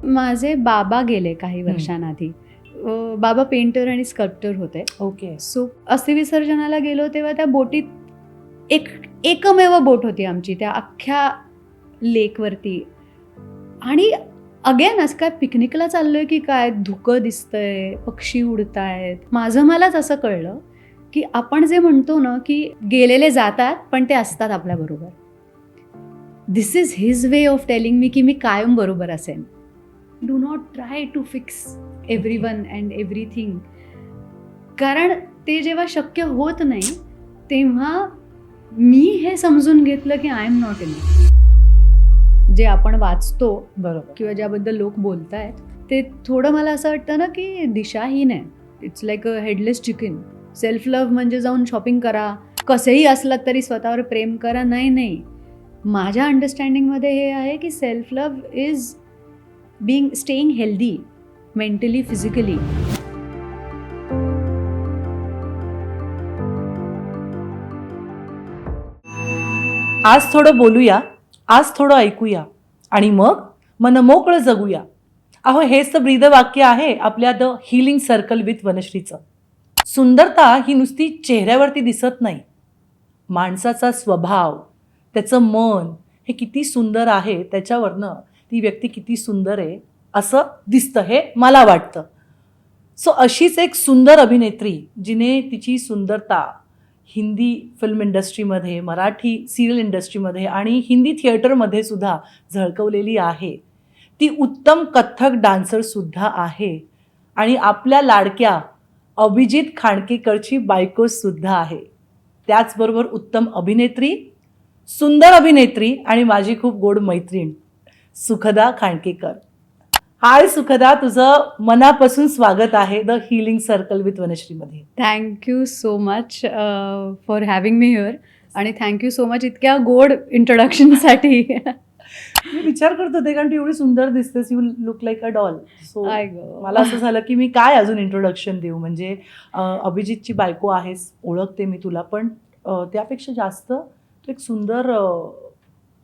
माझे बाबा गेले काही वर्षांआधी. बाबा पेंटर आणि स्कल्प्टर होते. ओके. सो अस्थि विसर्जनाला गेलो तेव्हा त्या बोटीत एकमेव बोट होती आमची त्या अख्ख्या लेकवरती. आणि अगेन असं काय पिकनिकला चाललोय की काय, धुकं दिसतंय, पक्षी उडतायत. माझं मलाच असं कळलं की आपण जे म्हणतो ना की गेलेले जातात पण ते असतात आपल्याबरोबर. This is his way of telling me की मी कायम बरोबर असेन. Do not try to fix everyone and everything. कारण ते जेव्हा शक्य होत नाही तेव्हा मी हे समजून घेतलं की आय एम नॉट इनफ. जे आपण वाचतो बरोबर. किंवा ज्याबद्दल लोक बोलतायत ते थोडं मला असं वाटतं ना की दिशाहीन आहे. It's like a headless chicken. Self love म्हणजे जाऊन शॉपिंग करा, कसेही असलात तरी स्वतःवर प्रेम करा. नाही, माझ्या अंडरस्टँडिंगमध्ये हे आहे की self love is staying healthy mentally, physically. आज थोडं बोलूया, आज थोडं ऐकूया आणि मग मन मोकळं जगूया. अहो, हेच तर ब्रीद वाक्य आहे आपल्या द हिलिंग सर्कल विथ वनश्रीचं. सुंदरता ही नुसती चेहऱ्यावरती दिसत नाही. माणसाचा स्वभाव, त्याचं मन हे किती सुंदर आहे त्याच्यावरनं ती व्यक्ती किती सुंदर आहे असं दिसतं, हे मला वाटतं. सो अशीच एक सुंदर अभिनेत्री जिने तिची सुंदरता हिंदी फिल्म इंडस्ट्रीमध्ये, मराठी सिरियल इंडस्ट्रीमध्ये आणि हिंदी थिएटरमध्ये सुद्धा झळकवलेली आहे. ती उत्तम कथ्थक डान्सरसुद्धा आहे आणि आपल्या लाडक्या अभिजित खांडकेकरची बायकोसुद्धा आहे. त्याचबरोबर उत्तम अभिनेत्री, सुंदर अभिनेत्री आणि माझी खूप गोड मैत्रीण सुखदा खांडकेकर. हाय सुखदा, तुझं मनापासून स्वागत आहे द हिलिंग सर्कल विथ वनश्रीमध्ये. Thank you so much for having me here. आणि थँक्यू सो मच इतक्या गोड इंट्रोडक्शनसाठी. मी विचार करत होते कारण तू एवढी सुंदर दिसतेस, you look like a doll. So मला असं झालं की मी काय अजून इंट्रोडक्शन देऊ. म्हणजे अभिजितची बायको आहेस, ओळखते मी तुला, पण त्यापेक्षा जास्त तू एक सुंदर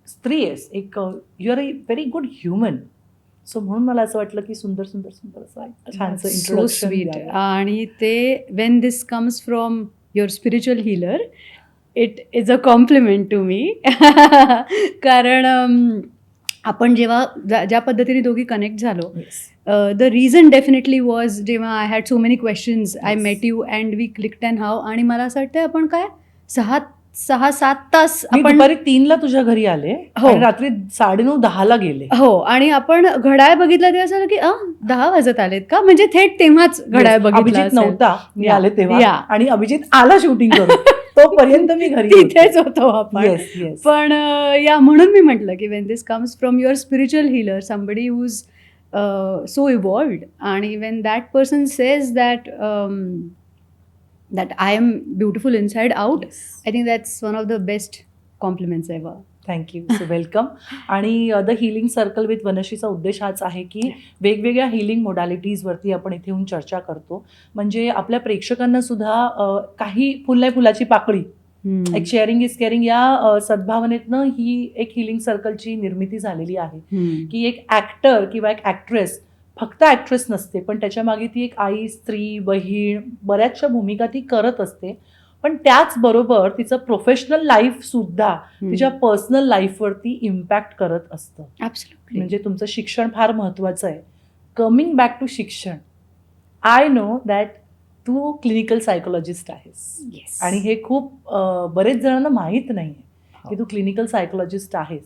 स्त्री आहेस. एक you are a very good human. So म्हणून मला असं वाटलं की सुंदर सुंदर सुंदर असं छानसं सो इंट्रोडक्शन स्वीट. द्यावं. आणि ते when this comes from your spiritual healer, it is a compliment to me. कारण आपण जेव्हा ज्या पद्धतीने दोघी कनेक्ट झालो, Yes. The reason definitely was when I had so many questions, I Yes. Met you and we clicked and how. आणि मला असं वाटतं आपण काय 6-7 तास मी आपण दुपारी 3ला तुझ्या घरी आले हो. आणि रात्री 9:30-10ला गेले. हो. आणि आपण घड्याळ बघितलं ते असं की 10 वाजत आलेत का, म्हणजे थेट तेव्हाच घड्याळ Yes. बघितलं अभिजित असेल. नव्हता, मी Yeah. आले तेव्हा. Yeah. आणि अभिजित आला शूटिंग करून. तोपर्यंत मी घरी होते. तिथेच होतो आपण. Yes, yes. पण या म्हणून मी म्हटलं की when this comes from your spiritual healer, somebody who is so evolved, आणि when that person says that I am beautiful inside out, Yes. I think that's one of the best compliments ever. Thank you. So welcome. आणि the healing circle with वनश्रीचा उद्देश हाच आहे की वेगवेगळ्या healing मोडॅलिटीजवरती आपण इथे येऊन चर्चा करतो. म्हणजे आपल्या प्रेक्षकांना सुद्धा काही फुल नाही फुलाची पाकळी, एक शेअरिंग इज केअरिंग या सद्भावनेतनं ही एक हिलिंग सर्कलची निर्मिती झालेली आहे. की एक ॲक्टर किंवा एक ॲक्ट्रेस फक्त ॲक्ट्रेस नसते, पण त्याच्या मागे ती एक आई, स्त्री, बहीण, बऱ्याचशा भूमिका ती करत असते. पण त्याचबरोबर तिचं प्रोफेशनल लाईफसुद्धा तिच्या पर्सनल लाईफवरती इम्पॅक्ट करत असतं. Absolutely. म्हणजे तुमचं शिक्षण फार महत्त्वाचं आहे. कमिंग बॅक टू शिक्षण, आय नो दॅट तू क्लिनिकल सायकोलॉजिस्ट आहेस. Yes. आणि हे खूप बरेच जणांना माहीत नाही आहे की तू क्लिनिकल सायकोलॉजिस्ट आहेस.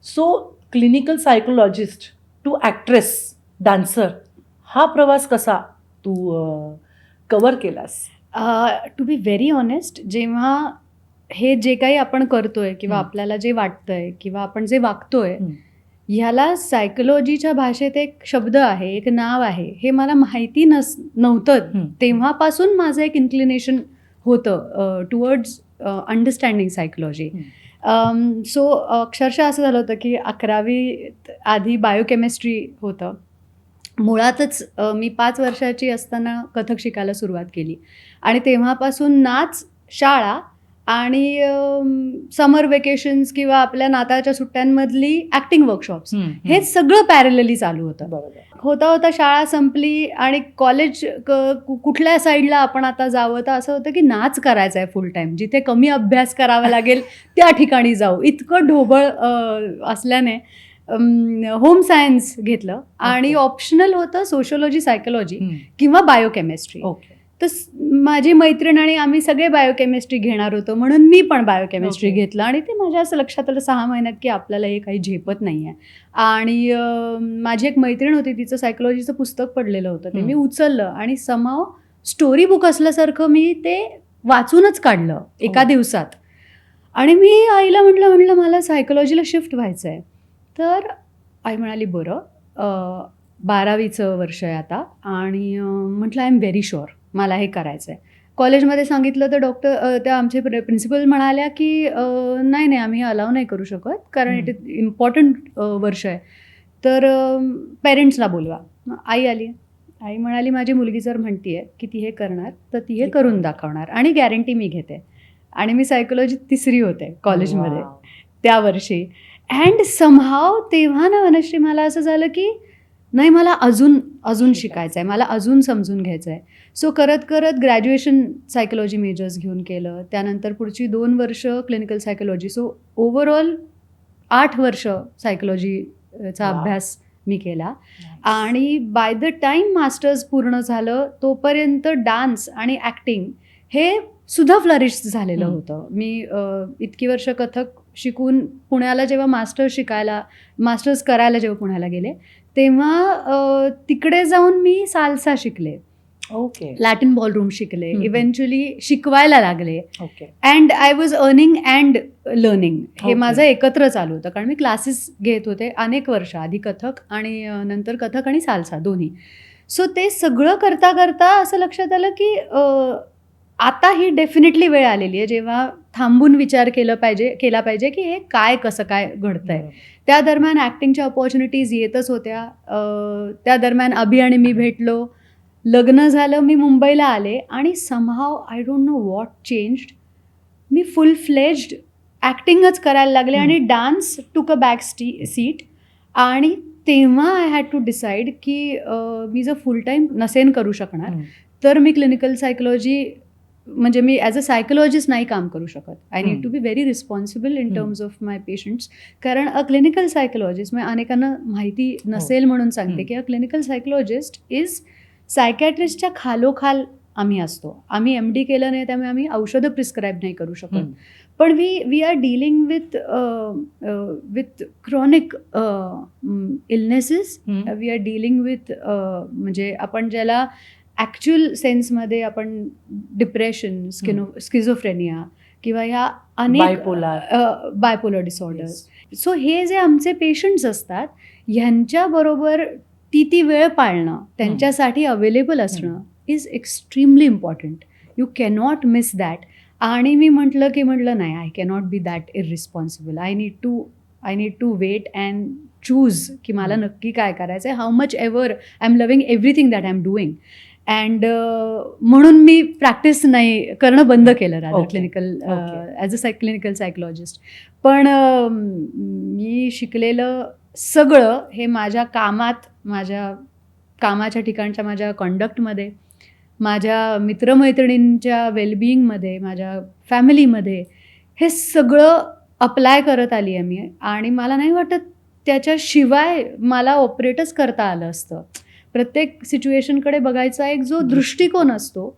So clinical psychologist to actress, dancer, हा प्रवास कसा तू कव्हर केलास? टू बी व्हेरी ऑनेस्ट, जेव्हा हे जे काही आपण करतोय किंवा आपल्याला जे वाटतंय किंवा आपण जे वागतोय, ह्याला सायकोलॉजीच्या भाषेत एक शब्द आहे, एक नाव आहे, हे मला माहिती नव्हतं. तेव्हापासून माझं एक इन्क्लिनेशन होतं टुवर्ड्स अंडरस्टँडिंग सायकोलॉजी. सो अक्षरशः असं झालं होतं की 11वी आधी बायोकेमिस्ट्री होतं. मुळातच मी 5 वर्षाची असताना कथक शिकायला सुरुवात केली आणि तेव्हापासून नाच, शाळा आणि समर वेकेशन्स किंवा आपल्या नाताळच्या सुट्ट्यांमधली ॲक्टिंग वर्कशॉप्स, हे सगळं पॅरलली चालू होतं. बरोबर. होता शाळा संपली आणि कॉलेज कुठल्या साईडला आपण आता जावं, तर असं होतं की नाच करायचा आहे फुल टाईम, जिथे कमी अभ्यास करावा लागेल त्या ठिकाणी जाऊ. इतकं ढोबळ असल्याने होम सायन्स घेतलं आणि ऑप्शनल होतं सोशिओलॉजी, सायकोलॉजी किंवा बायोकेमिस्ट्री. ओके. तर माझी मैत्रीण आणि आम्ही सगळे बायोकेमिस्ट्री घेणार होतो, म्हणून मी पण बायोकेमिस्ट्री घेतलं. आणि ते माझ्या असं लक्षात आलं 6 महिन्यात की आपल्याला हे काही झेपत नाही आहे. आणि माझी एक मैत्रीण होती, तिचं सायकोलॉजीचं पुस्तक पडलेलं होतं, ते मी उचललं आणि समहाव स्टोरी बुक असल्यासारखं मी ते वाचूनच काढलं एका दिवसात. आणि मी आईला म्हटलं मला सायकोलॉजीला शिफ्ट व्हायचं आहे. तर आई म्हणाली बरं, 12वीचं वर्ष आहे आता, आणि म्हटलं आय एम व्हेरी शुअर मला हे करायचं आहे. कॉलेजमध्ये सांगितलं तर त्या आमचे प्रिन्सिपल म्हणाल्या की नाही आम्ही अलाव नाही करू शकत, कारण इट इज इम्पॉर्टंट वर्ष आहे, तर पेरेंट्सला बोलवा. आई आली. आई म्हणाली माझी मुलगी जर म्हणते आहे की ती हे करणार तर ती हे करून दाखवणार आणि गॅरंटी मी घेते. आणि मी सायकोलॉजी 3री होते कॉलेजमध्ये त्या वर्षी. अँड समहाव तेव्हा ना वनश्री मला असं झालं की नाही, मला अजून शिकायचं आहे, मला अजून समजून घ्यायचं आहे. सो करत ग्रॅज्युएशन सायकोलॉजी मेजर्स घेऊन केलं. त्यानंतर पुढची 2 वर्ष क्लिनिकल सायकोलॉजी. सो ओव्हरऑल 8 वर्ष सायकोलॉजीचा अभ्यास मी केला. आणि बाय द टाईम मास्टर्स पूर्ण झालं तोपर्यंत डान्स आणि ॲक्टिंग हे सुद्धा फ्लरिश झालेलं होतं. मी इतकी वर्ष कथक शिकून पुण्याला जेव्हा मास्टर्स करायला जेव्हा पुण्याला गेले, तेव्हा तिकडे जाऊन मी साल्सा शिकले. ओके. लॅटिन बॉलरूम शिकले. इव्हेंच्युअली शिकवायला लागले. Okay. And I was earning and learning. हे माझं एकत्र चालू होतं, कारण मी क्लासेस घेत होते अनेक वर्ष आधी, कथक आणि नंतर कथक आणि साल्सा दोन्ही. सो ते सगळं करता करता असं लक्षात आलं की आता ही डेफिनेटली वेळ आलेली आहे जेव्हा थांबून विचार केला पाहिजे की हे कसं काय घडतंय. त्या दरम्यान ॲक्टिंगच्या ऑपॉर्च्युनिटीज येतच होत्या. त्या दरम्यान अभि आणि मी भेटलो, लग्न झालं, मी मुंबईला आले आणि somehow I don't know what changed. मी फुल फ्लेज्ड ॲक्टिंगच करायला लागले आणि डान्स टूक अ बॅक सीट. आणि तेव्हा आय हॅड टू डिसाईड की मी जर फुल टाईम नसेन करू शकणार तर मी क्लिनिकल सायकोलॉजी, म्हणजे मी ॲज अ सायकोलॉजिस्ट नाही काम करू शकत. I need to be very responsible in terms of my patients. कारण अ क्लिनिकल सायकोलॉजिस्ट, म्हणजे अनेकांना माहिती नसेल म्हणून सांगते की अ क्लिनिकल सायकोलॉजिस्ट इज सायकॅट्रिस्टच्या खालोखाल आम्ही असतो. आम्ही MD केलं नाही, त्यामुळे आम्ही औषधं प्रिस्क्राईब नाही करू शकत. पण we are dealing with chronic illnesses. We are dealing with म्हणजे आपण ज्याला ॲक्च्युअल सेन्समध्ये आपण डिप्रेशन, स्किझोफ्रेनिया किंवा ह्या अनेक बायपोलर डिसऑर्डर्स. सो हे जे आमचे पेशंट्स असतात ह्यांच्याबरोबर ती वेळ पाळणं, त्यांच्यासाठी अवेलेबल असणं is extremely important. You cannot miss that. आणि मी म्हटलं नाही, I cannot be that irresponsible. I need to wait and choose की मला नक्की काय करायचं आहे. How much ever I am loving everything that I am doing. And म्हणून मी प्रॅक्टिस नाही करणं बंद केलं ॲज अ क्लिनिकल सायकोलॉजिस्ट. पण मी शिकलेलं सगळं हे माझ्या कामात, माझ्या कामाच्या ठिकाणच्या माझ्या कॉन्डक्टमध्ये, माझ्या मित्रमैत्रिणींच्या वेलबिईंगमध्ये, माझ्या फॅमिलीमध्ये हे सगळं अप्लाय करत आली आहे मी. आणि मला नाही वाटत त्याच्याशिवाय मला ऑपरेटच करता आलं असतं. प्रत्येक सिच्युएशनकडे बघायचा एक जो दृष्टिकोन असतो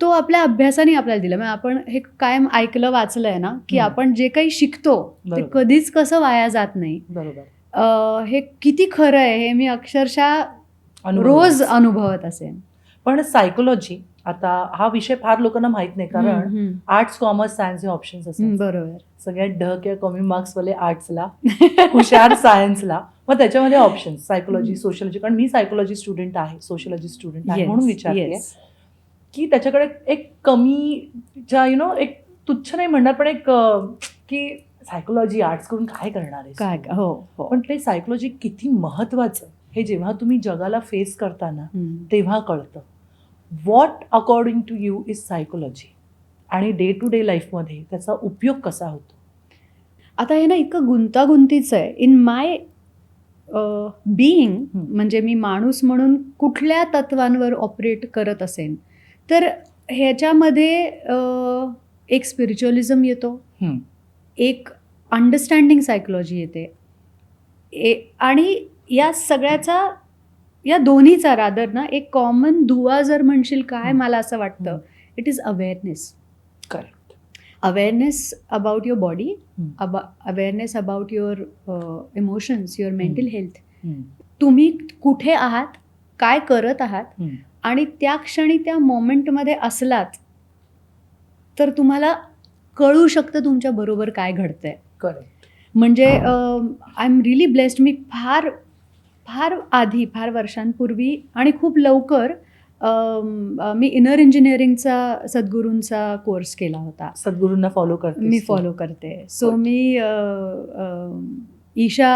तो आपल्या अभ्यासाने आपल्याला दिला. म्हणजे आपण हे कायम ऐकलं वाचलं आहे ना की आपण जे काही शिकतो ते कधीच कसं वाया जात नाही. बरोबर. हे किती खरं आहे हे मी अक्षरशः रोज अनुभवत असेल. पण सायकोलॉजी, आता हा विषय फार लोकांना माहित नाही, कारण आर्ट्स, कॉमर्स, सायन्स हे ऑप्शन्स असतात. बरोबर. सगळ्यात ढ किंवा कमी मार्क्सवाले आर्ट्सला, हुशार सायन्सला, मग त्याच्यामध्ये ऑप्शन्स सायकोलॉजी, सोशियोलॉजी. कारण मी सायकोलॉजी स्टुडंट आहे, सोशियोलॉजी स्टुडंट आहे, म्हणून विचारते की त्याच्याकडे एक कमीच्या एक तुच्छ नाही म्हणणार, पण एक की सायकोलॉजी आर्ट्स करून काय करणार आहे काय. हो. पण ते सायकोलॉजी किती महत्वाचं हे जेव्हा तुम्ही जगाला फेस करताना तेव्हा कळतं. What according to you is psychology आणि डे टू डे लाईफमध्ये त्याचा उपयोग कसा होतो? आता हे ना इतकं गुंतागुंतीचं आहे. इन माय बिईंग, म्हणजे मी माणूस म्हणून कुठल्या तत्वांवर ऑपरेट करत असेन, तर ह्याच्यामध्ये एक स्पिरिच्युअलिझम येतो, हम्म. एक अंडरस्टँडिंग सायकोलॉजी येते, आणि या सगळ्याचा, या दोन्हीचा रादर ना एक कॉमन दुवा जर म्हणशील काय, मला असं वाटतं it is awareness. Correct. Awareness about your body, awareness about your emotions, your mental health. तुम्ही कुठे आहात, काय करत आहात, आणि त्या क्षणी त्या मोमेंटमध्ये असलात तर तुम्हाला कळू शकतं तुमच्या बरोबर काय घडतंय. करेक्ट. म्हणजे आय एम रिली ब्लेस्ड. मी फार फार आधी, फार वर्षांपूर्वी आणि खूप लवकर मी इनर इंजिनिअरिंगचा सद्गुरूंचा कोर्स केला होता. सद्गुरूंना फॉलो करते? मी फॉलो करते. सो मी ईशा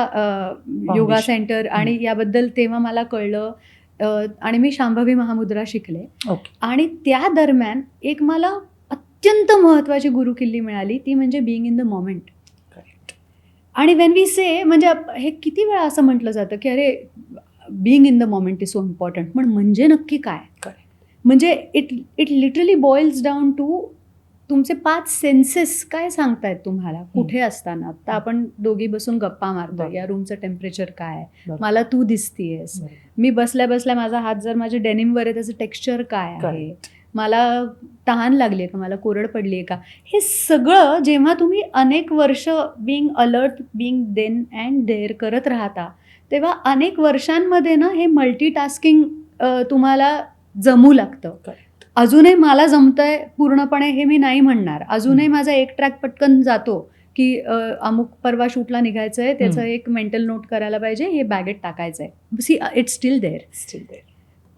योगा सेंटर आणि याबद्दल तेव्हा मला कळलं, आणि मी शांभवी महामुद्रा शिकले. आणि त्या दरम्यान एक मला अत्यंत महत्त्वाची गुरुकिल्ली मिळाली, ती म्हणजे बिईंग इन द मोमेंट. आणि वेन वी से, म्हणजे हे किती वेळा असं म्हटलं जातं की अरे being in the moment is so important, पण म्हणजे नक्की काय? म्हणजे it literally boils down to तुमचे 5 सेन्सेस काय सांगतायत तुम्हाला कुठे असताना. तर आपण दोघी बसून गप्पा मारतो, या रूमचं टेम्परेचर काय, मला तू दिसतीयस, मी बसल्या बसल्या माझा हात जर माझ्या डेनिमवर आहे त्याचं टेक्स्चर काय आहे, मला तहान लागली आहे का, मला कोरड पडली आहे का. हे सगळं जेव्हा तुम्ही अनेक वर्ष being alert, being then and there करत राहता, तेव्हा अनेक वर्षांमध्ये ना हे मल्टीटास्किंग तुम्हाला जमू लागतं. अजूनही मला जमतंय पूर्णपणे हे मी नाही म्हणणार. अजूनही माझा एक ट्रॅक पटकन जातो की अमुक परवा शूटला निघायचं आहे, त्याचं एक मेंटल नोट करायला पाहिजे, हे बॅगेत टाकायचं आहे. See, it's still there.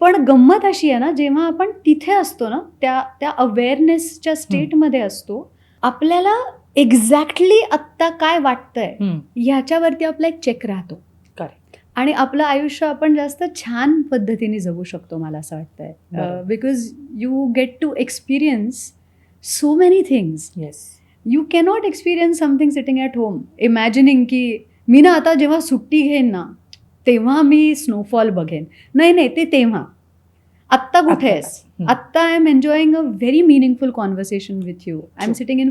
पण गंमत अशी आहे ना, जेव्हा आपण तिथे असतो ना, त्या अवेअरनेसच्या स्टेटमध्ये असतो, आपल्याला एक्झॅक्टली आत्ता काय वाटतंय ह्याच्यावरती आपला एक चेक राहतो. आणि आपलं आयुष्य आपण जास्त छान पद्धतीने जगू शकतो, मला असं वाटतंय. Because you get to experience so many things. You cannot experience something sitting at home imagining की मी ना आता जेव्हा सुट्टी घेईन ना तेव्हा मी स्नोफॉल बघेन. नाही, ते तेव्हा. आत्ता कुठे आहेस? आत्ता I am enjoying a very meaningful conversation with you. I am sitting in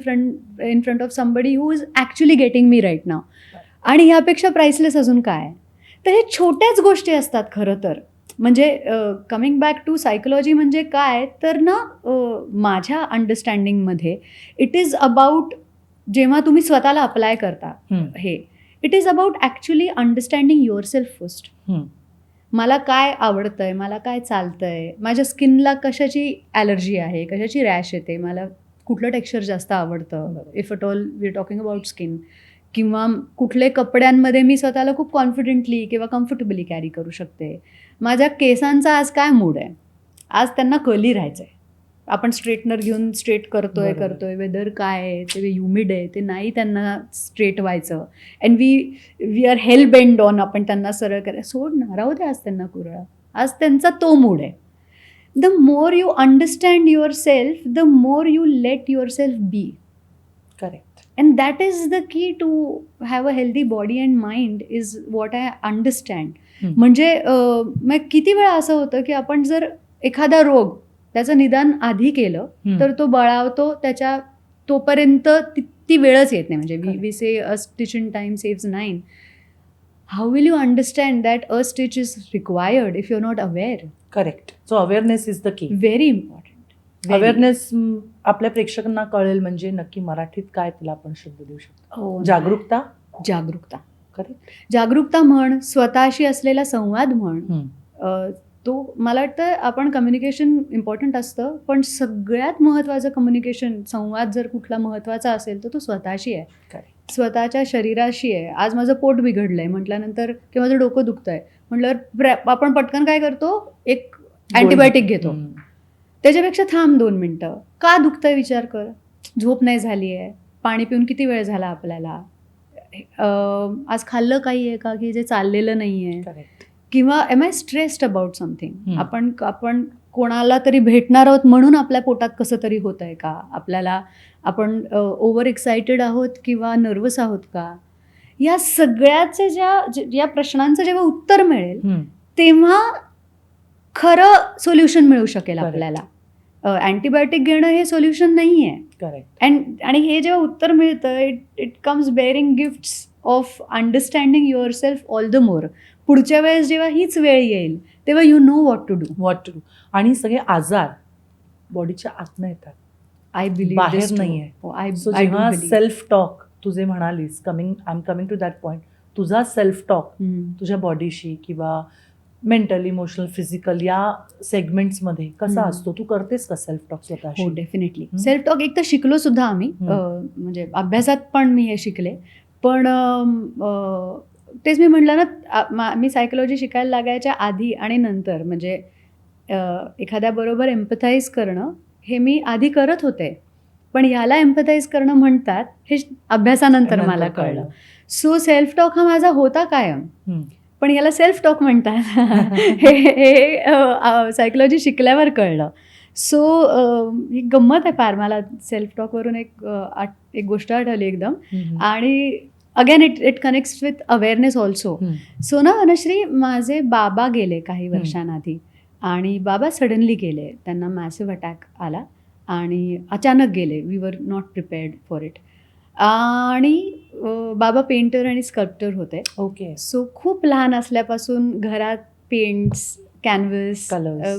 front of somebody who is actually getting me right now. आणि ह्यापेक्षा प्राइसलेस अजून काय? तर हे छोट्याच गोष्टी असतात खरं तर. म्हणजे कमिंग बॅक टू सायकोलॉजी म्हणजे काय तर ना, माझ्या अंडरस्टँडिंगमध्ये इट इज अबाउट, जेव्हा तुम्ही स्वतःला अप्लाय करता हे, it is about actually understanding your self first. मला काय आवडतंय, मला काय चालतंय, माझ्या स्किनला कशाची ॲलर्जी आहे, कशाची रॅश येते, मला कुठलं टेक्स्चर जास्त आवडतं, if at all we are talking about skin, किंवा कुठले कपड्यांमध्ये मी स्वतःला खूप कॉन्फिडेंटली किंवा कम्फर्टेबली कॅरी करू शकते. माझ्या केसांचा आज काय मूड आहे, आज त्यांना कर्ली राहायचं आहे, आपण स्ट्रेटनर घेऊन स्ट्रेट करतोय, वेदर काय आहे, ते ह्युमिड आहे, ते नाही त्यांना स्ट्रेट व्हायचं, and we are hell bent on आपण त्यांना सरळ करायचं. सोड ना, राहू दे, आज त्यांना कुरळा, आज त्यांचा तो मूड आहे. The more you understand yourself, the more you let yourself be. Correct. And that is the key to have a healthy body and mind is what I understand. म्हणजे मग किती वेळा असं होतं की आपण जर एखादा रोग त्याचं निदान आधी केलं तर तो बळावतो, त्याच्या तोपर्यंत ती वेळच येत नाही. म्हणजे we say a stitch in time saves 9. How will you understand that a stitch is required if you are not aware? Correct. So awareness is the key. Very important. Awareness आपल्या प्रेक्षकांना कळेल म्हणजे नक्की मराठीत काय त्याला आपण शब्द देऊ शकतो? जागरूकता. करेक्ट. जागरूकता म्हण, स्वतःशी असलेला संवाद म्हण. तो मला वाटतं आपण कम्युनिकेशन इम्पॉर्टंट असतं, पण सगळ्यात महत्त्वाचं कम्युनिकेशन, संवाद जर कुठला महत्त्वाचा असेल तर तो स्वतःशी आहे, स्वतःच्या शरीराशी आहे. आज माझं पोट बिघडलंय म्हटल्यानंतर, किंवा माझं डोकं दुखतंय म्हटल्यावर आपण पटकन काय करतो, एक अँटीबायोटिक घेतो. त्याच्यापेक्षा थांब 2 मिनटं, का दुखतंय विचार कर, झोप नाही झाली आहे, पाणी पिऊन किती वेळ झाला आपल्याला, आज खाल्लं काही आहे का की जे चाललेलं नाही आहे, किंवा am I stressed about something. आपण कोणाला तरी भेटणार आहोत म्हणून आपल्या पोटात कसं तरी होत आहे का, आपल्याला आपण ओव्हर एक्सायटेड आहोत किंवा नर्वस आहोत का, या सगळ्याचे या प्रश्नांचं जेव्हा उत्तर मिळेल तेव्हा खरं सोल्युशन मिळू शकेल Correct. आपल्याला. अँटीबायोटिक घेणं हे सोल्युशन नाही आहे. करेक्ट. आणि हे जेव्हा उत्तर मिळतं it comes bearing gifts of understanding yourself all the more. पुढच्या वेळेस जेव्हा हीच वेळ येईल तेव्हा you know what to do. आणि सगळे आजार बॉडीच्या आतनं येतात, आय बिलीव्ह बाहेर नाहीये. So जेव्हा सेल्फ टॉक तू जे म्हणालीस, I am coming to that point, तुझा सेल्फ टॉक तुझ्या बॉडीशी किंवा मेंटल, इमोशनल, फिजिकल या सेगमेंट्समध्ये कसा असतो, तू करतेस का सेल्फ टॉक स्वतःशी? हो, डेफिनेटली. सेल्फ टॉक एक तर शिकलो सुद्धा आम्ही, म्हणजे अभ्यासात पण मी हे शिकले. पण तेच मी म्हटलं ना, मी सायकोलॉजी शिकायला लागायच्या आधी आणि नंतर म्हणजे एखाद्याबरोबर एम्पथाईज करणं हे मी आधी करत होते, पण ह्याला एम्पथाईज करणं म्हणतात हे अभ्यासानंतर मला कळलं. सो सेल्फ टॉक हा माझा होता कायम, पण याला सेल्फ टॉक म्हणतात हे सायकोलॉजी शिकल्यावर कळलं. सो ही गंमत आहे फार. मला सेल्फ टॉकवरून एक गोष्ट आठवली एकदम. आणि again it connects with awareness also. So ना अनुश्री, माझे बाबा गेले काही वर्षांआधी आणि बाबा सडनली गेले. त्यांना मॅसिव्ह अटॅक आला आणि अचानक गेले. We were not prepared for it. आणि बाबा पेंटर आणि स्कल्प्टर होते. ओके. सो खूप लहान असल्यापासून घरात पेंट्स, कॅनव्हस,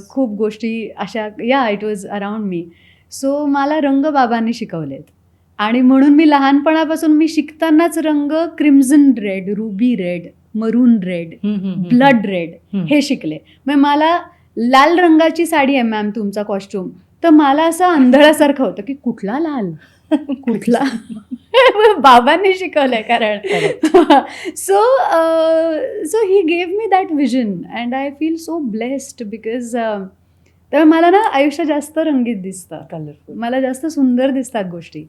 खूप गोष्टी अशा, it was around me. So मला रंग बाबांनी शिकवलेत आणि म्हणून मी लहानपणापासून मी शिकतानाच रंग क्रिम्झन रेड, रुबी रेड, मरून रेड, ब्लड रेड हे शिकले. मग मला लाल रंगाची साडी आहे मॅम तुमचा कॉस्ट्युम, तर मला असं आंधळासारखं होतं की कुठला लाल कुठला बाबांनी शिकवलंय कारण. So he gave me that vision and I feel so blessed because तर मला ना आयुष्य जास्त रंगीत दिसतं, कलरफुल, मला जास्त सुंदर दिसतात गोष्टी.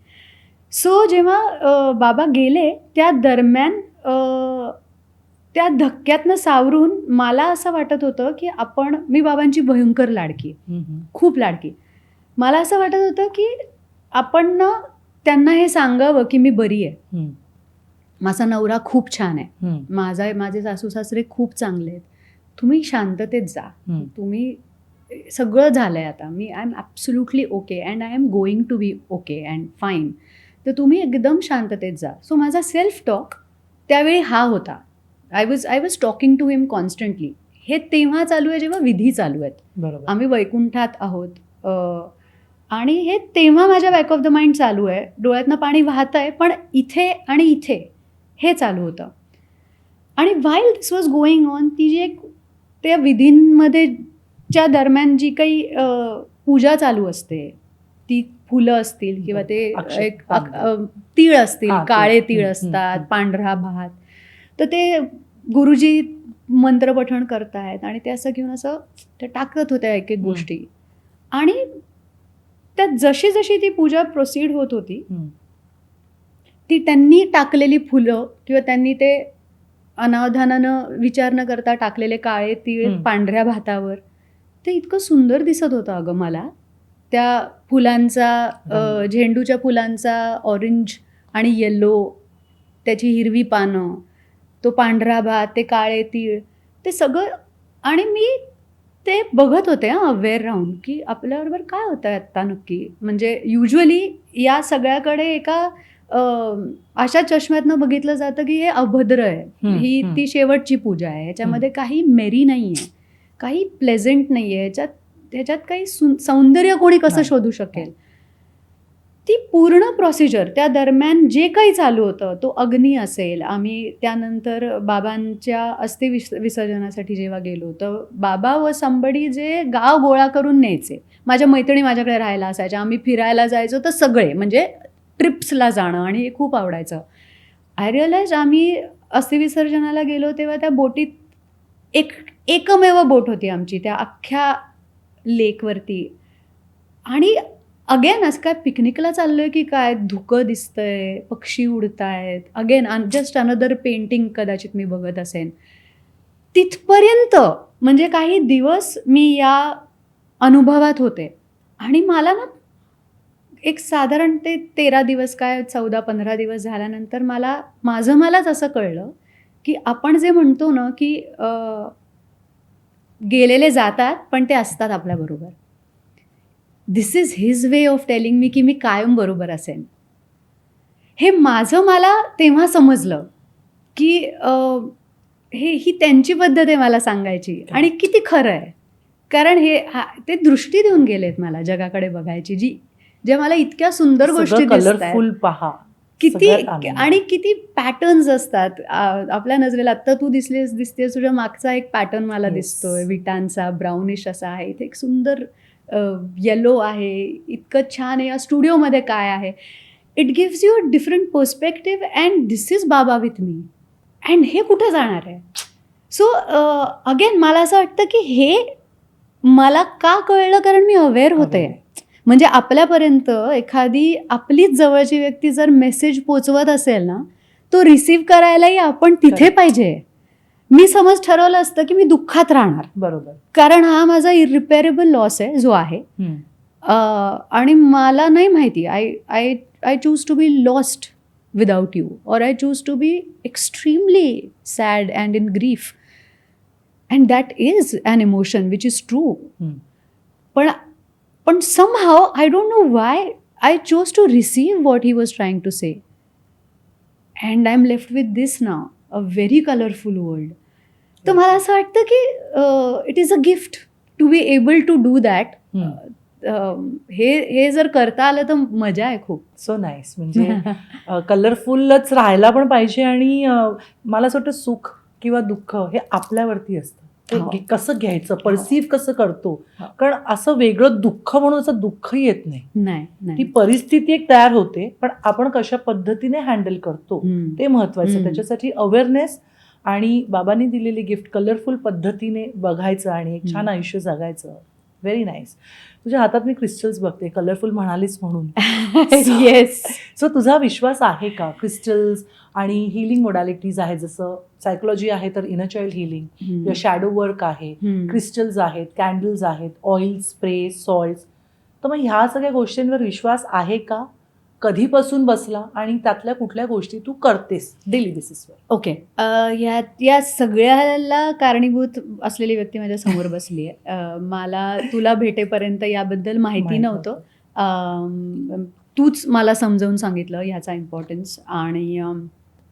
सो जेव्हा बाबा गेले त्या दरम्यान त्या धक्क्यातनं सावरून मला असं वाटत होतं की मी बाबांची भयंकर लाडकी, खूप लाडकी. मला असं वाटत होतं की आपण ना त्यांना हे सांगावं की मी बरी आहे, माझा नवरा खूप छान आहे, माझे सासू सासरे खूप चांगले आहेत, तुम्ही शांततेत जा, तुम्ही सगळं झालंय आता, I am absolutely okay and I am going to be okay and fine, तर तुम्ही एकदम शांततेत जा. सो माझा सेल्फ टॉक त्यावेळी हा होता. I was talking to him constantly. हे तेव्हा चालू आहे जेव्हा विधी चालू आहेत, बरोबर, आम्ही वैकुंठात आहोत. आणि हे तेव्हा माझ्या बॅक ऑफ द माइंड चालू आहे, डोळ्यातनं पाणी वाहत आहे, पण इथे आणि इथे हे चालू होतं. आणि while this was going on, ती जी एक त्या विधींमध्ये च्या दरम्यान जी काही पूजा चालू असते, ती फुलं असतील किंवा ते एक तीळ असतील, काळे तीळ असतात, पांढरा भात, तर ते गुरुजी मंत्रपठण करतायत आणि ते असं घेऊन असं ते टाकत होत्या एक एक गोष्टी. आणि त्यात जशी जशी ती पूजा प्रोसीड होत होती, ती त्यांनी टाकलेली फुलं किंवा त्यांनी ते अनावधानानं विचार न करता टाकलेले काळे तीळ पांढऱ्या भातावर, ते इतकं सुंदर दिसत होतं अगं मला. त्या फुलांचा, झेंडूच्या फुलांचा ऑरेंज आणि येल्लो, त्याची हिरवी पानं, तो पांढरा भात, ते काळे तीळ, ते सगळं. आणि मी ते बघत होते अवेअर राहून की आपल्याबरोबर काय होतं आहे आत्ता नक्की. म्हणजे युजली या सगळ्याकडे एका अशा चष्म्यातनं बघितलं जातं की हे अभद्र आहे, ही ती शेवटची पूजा आहे, ह्याच्यामध्ये काही मेरी नाही आहे, काही प्लेझेंट नाही आहे, ह्याच्यात काही सौंदर्य कोणी कसं शोधू शकेल. ती पूर्ण प्रोसिजर त्या दरम्यान जे काही चालू होतं, तो अग्नी असेल. आम्ही त्यानंतर बाबांच्या अस्थि विसर्जनासाठी जेव्हा गेलो तर बाबा व संबडी जे गाव गोळा करून न्यायचे. माझ्या मैत्रिणी माझ्याकडे राहायला असायच्या, आम्ही फिरायला जायचो, तर सगळे म्हणजे ट्रिप्सला जाणं आणि हे खूप आवडायचं. आय रिअलाइज आम्ही अस्थि विसर्जनाला गेलो तेव्हा त्या बोटीत एकमेव बोट होती आमची त्या अख्ख्या लेकवरती. आणि अगेन असं काय पिकनिकला चाललोय की काय, धुकं दिसतंय, पक्षी उडतायत, अगेन जस्ट अनदर पेंटिंग कदाचित मी बघत असेन. तिथपर्यंत म्हणजे काही दिवस मी या अनुभवात होते. आणि मला ना एक साधारण ते 13 दिवस काय 14-15 दिवस झाल्यानंतर मलाच असं कळलं की आपण जे म्हणतो ना की गेलेले जातात पण ते असतात आपल्याबरोबर. This is his way of telling me की मी कायम बरोबर असेन. हे मला तेव्हा समजलं की ही त्यांची पद्धत आहे मला सांगायची आणि किती खरं आहे. कारण ते दृष्टी देऊन गेलेत मला जगाकडे बघायची जे मला इतक्या सुंदर गोष्टी कलरफुल पहा किती आणि किती पॅटर्न्स असतात आपल्या नजरेला. आत्ता तू दिसतेस तुझ्या मागचा एक पॅटर्न मला दिसतोय विटांचा, ब्राउनिश असा आहे. इथे एक सुंदर येलो आहे, इतकं छान आहे. या स्टुडिओमध्ये काय आहे, it gives you a different perspective and this is बाबा विथ मी. अँड हे कुठं जाणार आहे. सो अगेन मला असं वाटतं की हे मला का कळलं, कारण मी अवेअर होते. म्हणजे आपल्यापर्यंत एखादी आपलीच जवळची व्यक्ती जर मेसेज पोचवत असेल ना, तो रिसीव्ह करायलाही आपण तिथे पाहिजे. मी समज ठरवलं असतं की मी दुःखात राहणार, बरोबर, कारण हा माझा इरिपेरेबल लॉस आहे जो आहे. आणि मला नाही माहिती, I choose to be lost without you, और I choose to be extremely sad and in grief, and that is an emotion which is true. पण somehow I don't know why I chose to receive what he was trying to say, and I'm left with this now, a very colorful world. तर मला असं वाटतं की it is a gift to be able to do that. हे जर करता आलं तर मजा आहे खूप. So nice. म्हणजे कलरफुलच राहायला पण पाहिजे. आणि मला असं वाटतं सुख किंवा दुःख हे आपल्यावरती असतं. कसं घ्यायचं, परसिव्ह कसं करतो. कारण असं वेगळं दुःख म्हणून असं दुःखही येत नाही. ती परिस्थिती एक तयार होते, पण आपण कशा पद्धतीने हँडल करतो ते महत्वाचं. त्याच्यासाठी अवेअरनेस आणि बाबांनी दिलेली गिफ्ट कलरफुल पद्धतीने बघायचं आणि एक छान आयुष्य जगायचं. Very nice. तुझ्या हातात मी क्रिस्टल्स बघते, कलरफुल म्हणालीस म्हणून. येस. सो तुझा विश्वास आहे का क्रिस्टल्स आणि हिलिंग मोडॅलिटीज आहे, जसं सायकोलॉजी आहे तर इनर चाइल्ड हिलिंग, किंवा शॅडो वर्क आहे, क्रिस्टल्स आहेत, कॅन्डल्स आहेत, ऑइल, स्प्रे, सॉल्ट्स. तर मग ह्या सगळ्या गोष्टींवर विश्वास आहे का? कधीपासून बसला आणि त्यातल्या कुठल्या गोष्टी तू करतेस डेली बेसिसवर? ओके. या सगळ्याला कारणीभूत असलेली व्यक्ती माझ्या समोर बसली आहे. मला तुला भेटेपर्यंत याबद्दल माहिती नव्हतं. तूच मला समजावून सांगितलं ह्याचा इम्पॉर्टन्स. आणि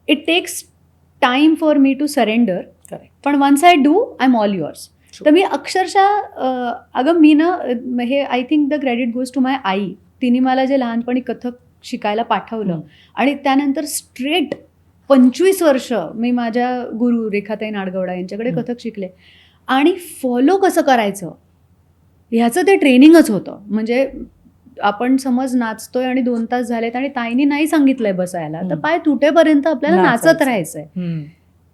it takes time for me to surrender. पण once I do, I am all yours. तर मी अक्षरशः अगं मी ना हे I think the credit goes to my आई. तिने मला जे लहानपणी कथक शिकायला पाठवलं आणि त्यानंतर स्ट्रेट 25 वर्ष मी माझ्या गुरु रेखाताई नाडगवडा यांच्याकडे कथक शिकले. आणि फॉलो कसं करायचं ह्याचं ते ट्रेनिंगच होतं. म्हणजे आपण समज नाचतोय आणि 2 तास झालेत आणि ताईनी नाही सांगितलंय बसायला, तर पाय तुटेपर्यंत आपल्याला नाचत राहायचंय.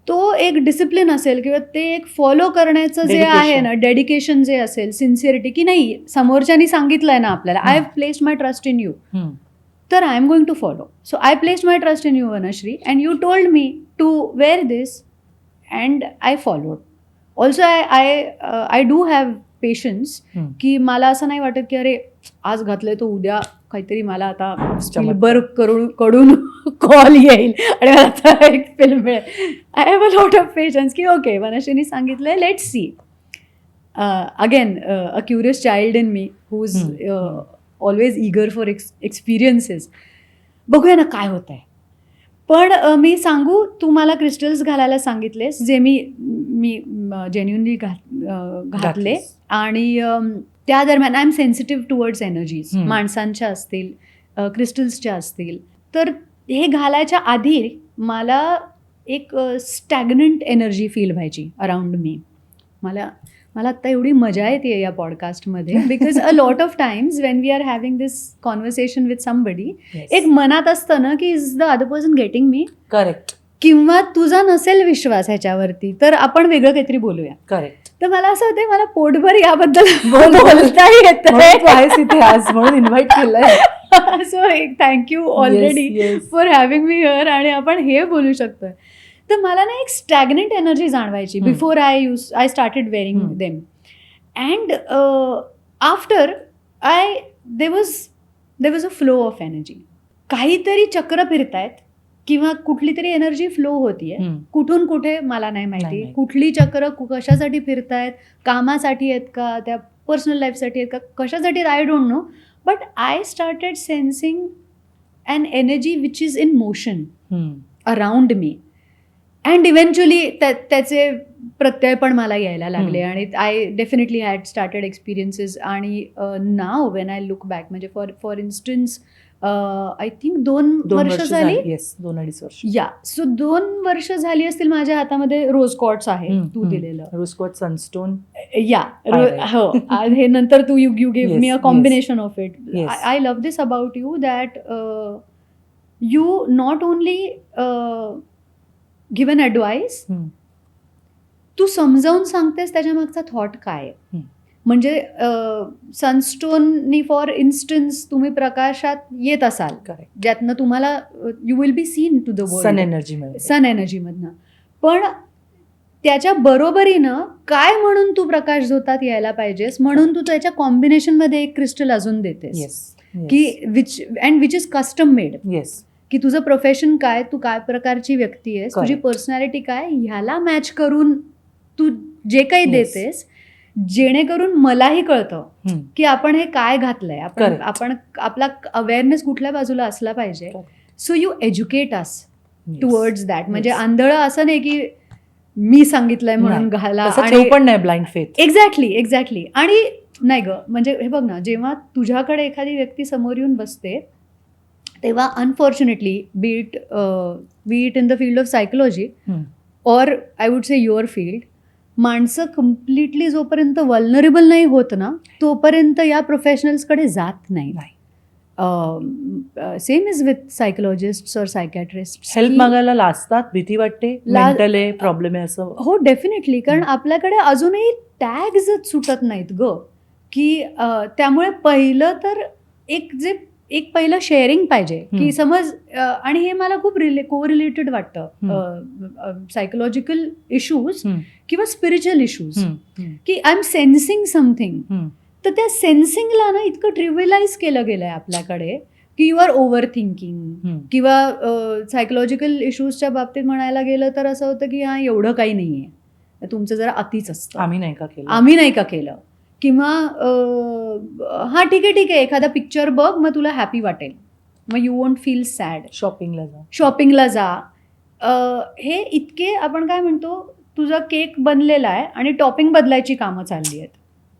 तो एक डिसिप्लिन असेल किंवा ते एक फॉलो करण्याचं जे आहे ना, डेडिकेशन जे असेल, सिन्सिअरिटी, की नाही समोरच्यानी सांगितलंय ना आपल्याला, I have placed my trust in you, तर I am going to follow. So I placed my trust in you Vanshree, and you told me to wear this and I followed. Also I do have patience, की मला असं नाही वाटत की अरे आज घातलंय तो उद्या काहीतरी मला आता स्पिलबर्ग कडून कॉल येईल आणि मला आता एक फिल्म मिळेल. I have a lot of patience की ओके वनश्रीनी सांगितलंय, let's see. Again a curious child in me who is always eager for experiences. बघूया ना काय होत आहे. पण मी सांगू, तू मला क्रिस्टल्स घालायला सांगितलेस, जे मी जेन्युनली घातले. आणि त्या दरम्यान I am sensitive towards energies, माणसांच्या असतील, क्रिस्टल्सच्या असतील. तर हे घालायच्या आधी मला एक स्टॅग्नंट एनर्जी फील व्हायची अराउंड मी. मला आत्ता एवढी मजा येते या पॉडकास्टमध्ये, because a lot of times when we are having this conversation with somebody, एक मनात असतं ना की is the other person getting me correct, किंवा तुझा नसेल विश्वास ह्याच्यावरती तर आपण वेगळं काहीतरी बोलूया. करेक्ट. तर मला असं होतं, मला पोटभर याबद्दल बोलता येत इथे आज म्हणून इन्व्हाइट केलंय. So thank you already for having me here. आणि आपण हे बोलू शकतोय. तर मला ना एक स्टॅग्नंट एनर्जी जाणवायची before I started wearing them. And after they was a flow of energy. काहीतरी चक्र फिरतायत किंवा कुठली तरी एनर्जी फ्लो होतीये. कुठून कुठे मला नाही माहिती. नाही. कुठली चक्र कशासाठी फिरतायत, कामासाठी आहेत का, त्या पर्सनल लाईफसाठी आहेत का, कशासाठी I don't know. But I started sensing an energy which is in motion around me. And eventually त्याचे प्रत्यय पण मला यायला लागले आणि I definitely had started experiences. आणि now when I look back, म्हणजे फॉर इन्स्टन्स आय थिंक 2 वर्ष झाली. 2-2.5 वर्ष. या, सो 2 वर्ष झाली असतील माझ्या हातामध्ये रोज कॉर्ड्स आहे तू दिलेलं. Rose quartz, sunstone. या, हो. हे नंतर तू you give me a Yes, combination of it. Yes. I love this about you that you not only give an advice, तू समजावून सांगतेस त्याच्या मागचा थॉट काय आहे. म्हणजे सनस्टोननी फॉर इन्स्टन्स तुम्ही प्रकाशात येत असाल, करेक्ट. ज्यातनं तुम्हाला you will be seen to the sun world, energy मिळते. सन एनर्जीमधनं. पण त्याच्या बरोबरीनं काय म्हणून तू प्रकाश झोतात यायला पाहिजेस, म्हणून तू त्याच्या कॉम्बिनेशनमध्ये एक क्रिस्टल अजून देतेस. येस. की which is custom made. Yes. की तुझं प्रोफेशन काय, तू काय प्रकारची व्यक्ती आहेस, तुझी Correct. पर्सनॅलिटी काय, ह्याला मॅच करून तू जे काही Yes. देतेस, जेणेकरून मलाही कळतं की आपण हे काय घातलंय, Correct. आपण आपला अवेअरनेस कुठल्या बाजूला असला पाहिजे. Correct. So you educate us Yes. Towards that. म्हणजे Yes. आंधळं असं नाही की मी सांगितलंय म्हणून घाला. तसं ठेव पण नाही ब्लाइंड फेथ. एक्झॅक्टली. आणि नाही ग, म्हणजे हे बघ ना, जेव्हा तुझ्याकडे एखादी व्यक्ती समोर येऊन बसते, तेव्हा unfortunately B it in the field of psychology or I would say your field, माणसं कम्प्लिटली जोपर्यंत वल्नरेबल नाही होत ना, तोपर्यंत या प्रोफेशनल्सकडे जात नाही. सेम इज विथ सायकोलॉजिस्ट और सायकॅट्रिस्ट. हेल्प मागायला लाजतात, भीती वाटते, मेंटल आहे, प्रॉब्लेम आहे असं. हो, डेफिनेटली. कारण आपल्याकडे अजूनही टॅग्स सुटत नाहीत ग. की त्यामुळे पहिलं तर एक पहिलं शेअरिंग पाहिजे की समज, आणि हे मला खूप कोरिलेटेड वाटतं, सायकोलॉजिकल इश्यूज किंवा स्पिरिच्युअल इश्यूज, की आय एम सेन्सिंग समथिंग. तर त्या सेन्सिंगला ना इतकं ट्रिव्हिलाइज केलं गेलंय आपल्याकडे की यू आर ओव्हर थिंकिंग. किंवा सायकोलॉजिकल इश्यूजच्या बाबतीत म्हणायला गेलं तर असं होतं की हा एवढं काही नाहीये, तुमचं जरा अतिच असतं, आम्ही नाही का केलं. किंवा हा ठीक आहे, एखादा पिक्चर बघ मग तुला हॅपी वाटेल, मग यू वोंट फील सॅड. शॉपिंगला जा. हे इतके आपण काय म्हणतो, तुझा केक बनलेला आहे आणि टॉपिंग बदलायची कामं चालली आहेत.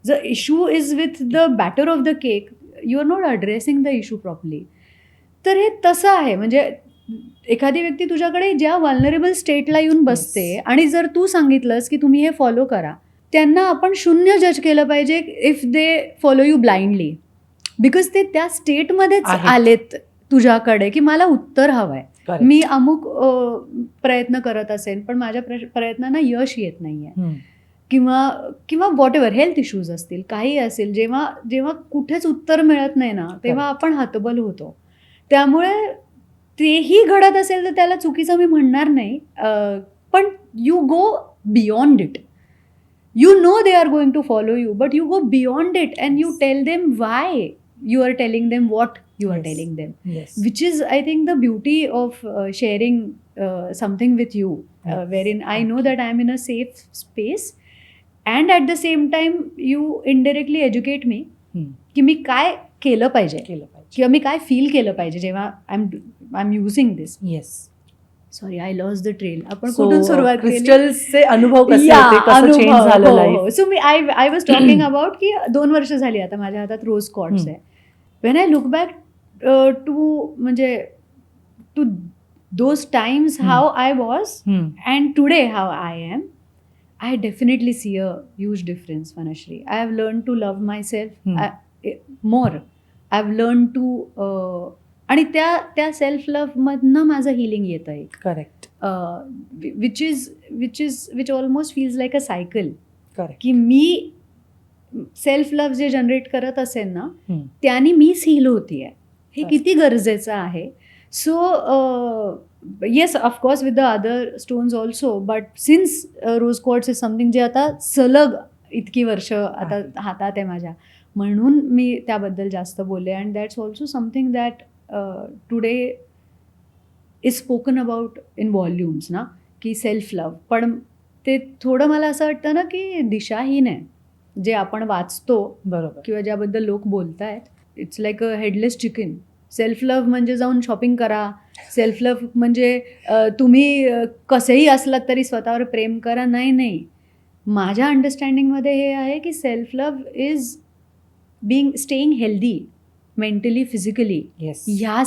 The issue is with the batter of the cake, you are not addressing the issue properly. तर हे तसं आहे. म्हणजे एखादी व्यक्ती तुझ्याकडे ज्या वल्नरेबल स्टेटला येऊन बसते आणि जर तू सांगितलंस की तुम्ही हे फॉलो करा, त्यांना आपण 0 जज केलं पाहिजे if they follow you blindly, because ते त्या स्टेटमध्येच आलेत तुझ्याकडे की मला उत्तर हवंय. मी अमुक प्रयत्न करत असेल पण माझ्या प्रयत्नांना यश येत नाहीये, किंवा व्हॉट एव्हर हेल्थ इश्यूज असतील, काही असेल, जेव्हा कुठेच उत्तर मिळत नाही ना, तेव्हा आपण हतबल होतो. त्यामुळे तेही घडत असेल तर त्याला चुकीचं मी म्हणणार नाही, पण you go beyond it. You know they are going to follow you, but you go beyond it and you tell them why you are telling them what you are telling them. Which is, I think, the beauty of sharing something with you, wherein I know that I am in a safe space, and at the same time you indirectly educate me की मी काय केलं पाहिजे किंवा मी काय feel केलं पाहिजे जेव्हा I am using this. Sorry, I lost the trail. आपण कुठून सुरुवात केली? क्रिस्टल्सचे अनुभव कसे होते, कसं चेंज झालं life. So I was talking about की 2 वर्ष झाली आता माझ्या हातात रोज कॉर्ड्स आहे. When I look back to those times how I was and today how I am, I definitely see a huge difference. Vanashree, I have learn to love myself more. I have learn to, आणि त्या self लव्हमधनं माझं healing येतं एक. Correct. Which almost feels like a cycle. Correct. की मी self love जे generate करत असेल ना, त्याने मीच हील होतीये. हे किती गरजेचं आहे. So yes, of course with the other stones also, but since rose quartz is something जे आता सलग इतकी वर्ष आता हातात आहे माझ्या, म्हणून मी त्याबद्दल जास्त बोलले. And that's also something that today is spoken about in volumes ना, की सेल्फ लव्ह. पण ते थोडं मला असं वाटतं ना की दिशाहीन आहे जे आपण वाचतो बरोबर. किंवा ज्याबद्दल लोक बोलत आहेत. It's like a headless chicken. Self love म्हणजे जाऊन शॉपिंग करा. सेल्फ लव्ह म्हणजे तुम्ही कसेही असलात तरी स्वतःवर प्रेम करा. नाही. माझ्या अंडरस्टँडिंगमध्ये हे आहे की self love is staying healthy mentally, physically. Yes. ह्या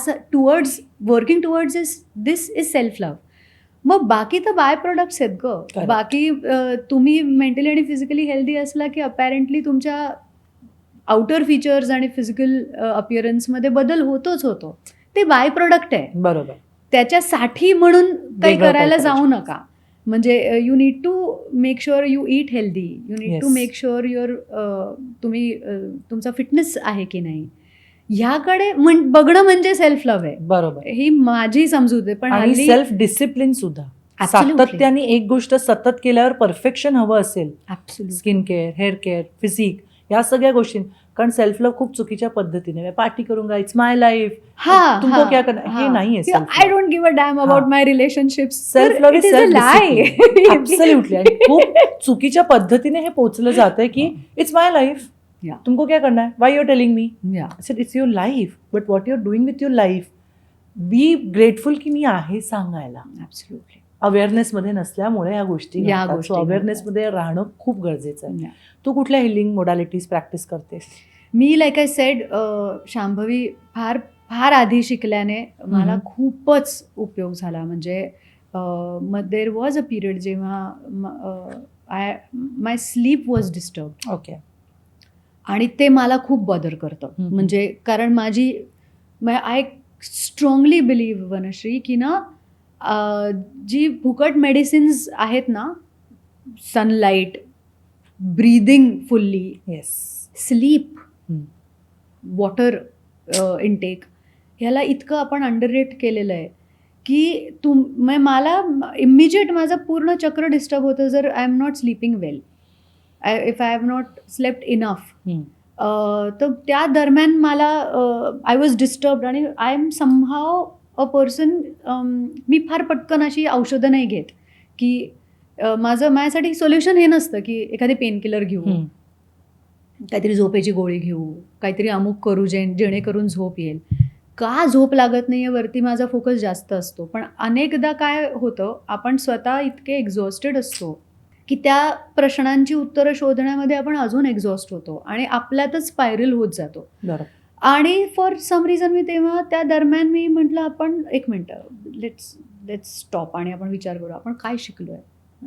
working towards this is self love. मग बाकी तर बाय प्रोडक्ट्स आहेत ग. Correct. बाकी तुम्ही मेंटली आणि फिजिकली हेल्दी असला की अपॅरेंटली तुमच्या आउटर फीचर्स आणि फिजिकल अपिअरन्समध्ये बदल होतो. ते बाय प्रोडक्ट आहे. बरोबर. त्याच्यासाठी म्हणून काही वेगळं करायला काही जाऊ करायचं. नका. म्हणजे you need to make sure you eat healthy. You need to Yes. Make sure तुम्ही तुमचा फिटनेस आहे की नाही ह्याकडे बघणं म्हणजे सेल्फ लव्ह आहे. बरोबर. ही माझी समजूत आहे. पण आणि हल्ली सेल्फ डिसिप्लिन सुद्धा. Absolutely. सातत्याने एक गोष्ट सतत केल्यावर परफेक्शन हवं असेल, Absolutely. Skin care, hair care, physique, या सगळ्या गोष्टी. कारण सेल्फ लव्ह खूप चुकीच्या पद्धतीने, मैं पार्टी करूंगा, इट्स माय लाईफ, तुमको क्या करना, हे नाहीये. I don't give a dam about my relationships. Self love is self lie. Absolutely. आणि खूप चुकीच्या पद्धतीने हे पोहोचलं जातंय की इट्स माय लाईफ, Yeah. तुमको क्या करना है, why you are telling me. Yeah. It's your life, but what you are doing with your life, be grateful की मी आहे सांगायला. Absolutely. अवेअरनेसमध्ये नसल्यामुळे या गोष्टी या घडतात. गोष्टी सो अवेअरनेसमध्ये राहणं खूप गरजेचं आहे. Yeah. तू कुठल्या हिलिंग मोडॅलिटीज प्रॅक्टिस करतेस? मी लाईक आय सेड शांभवी फार आधी शिकल्याने मला खूपच उपयोग झाला. म्हणजे देर वॉज अ पिरियड जेव्हा माय स्लीप वॉज डिस्टर्ब. ओके. आणि ते मला खूप बदर करतं. म्हणजे कारण आय स्ट्रॉंगली बिलीव्ह वनश्री की ना जी फुकट मेडिसिन्स आहेत ना, sunlight, breathing fully, yes, sleep, water intake, ह्याला इतकं आपण अंडररेट केलेलं आहे की मला इमिजिएट माझं पूर्ण चक्र डिस्टर्ब होतं जर I am not sleeping well, if I have not slept enough. तर त्या दरम्यान मला आय वॉज डिस्टर्ब्ड आणि I am somehow a person. मी फार पटकन अशी औषधं नाही घेत की माझ्यासाठी सोल्युशन हे नसतं की एखादी पेनकिलर घेऊ, काहीतरी झोपेची गोळी घेऊ, काहीतरी अमुक करू जेणेकरून झोप येईल. का झोप लागत नाही वरती माझा फोकस जास्त असतो. पण अनेकदा काय होतं, आपण स्वतः इतके एक्झॉस्टेड असतो की त्या प्रश्नांची उत्तरं शोधण्यामध्ये आपण अजून एक्झॉस्ट होतो आणि आपल्यातच स्पायरल होत जातो. बरोबर. आणि फॉर सम रिझन मी तेव्हा त्या दरम्यान मी म्हटलं आपण एक मिनटं लेट्स स्टॉप आणि आपण विचार करू आपण काय शिकलो आहे,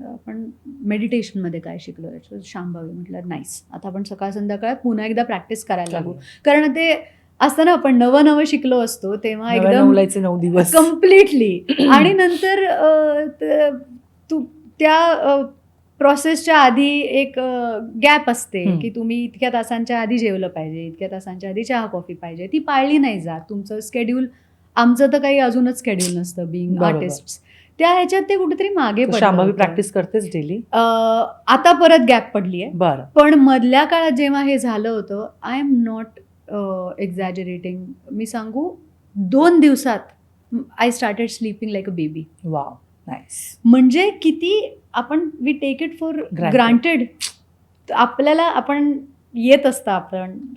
आपण मेडिटेशनमध्ये काय शिकलो आहे. शांभवी म्हटलं नाईस, आता आपण सकाळ संध्याकाळ पुन्हा एकदा प्रॅक्टिस करायला लागू. कारण ते असतं ना, आपण नवं शिकलो असतो तेव्हा एकदम 9 दिवस कम्प्लिटली. आणि नंतर त्या प्रोसेसच्या आधी एक गॅप असते की तुम्ही इतक्या तासांच्या आधी जेवलं पाहिजे, इतक्या तासांच्या आधी चहा कॉफी पाहिजे. ती पाळली नाही जात. तुमचं स्केड्यूल, आमचं तर काही अजूनच स्केड्यूल नसतं बिईंग आर्टिस्ट. त्या ह्याच्यात ते कुठेतरी मागे पडलं. शांभवी प्रॅक्टिस करतेस डेली? आता परत गॅप पडली आहे. बरं. पण मधल्या काळात जेव्हा हे झालं होतं, आय एम नॉट एक्झॅजरेटिंग, मी सांगू 2 दिवसात I started sleeping like a baby. Wow, nice. म्हणजे किती आपण we take it for granted. आपल्याला आपण येत असतं,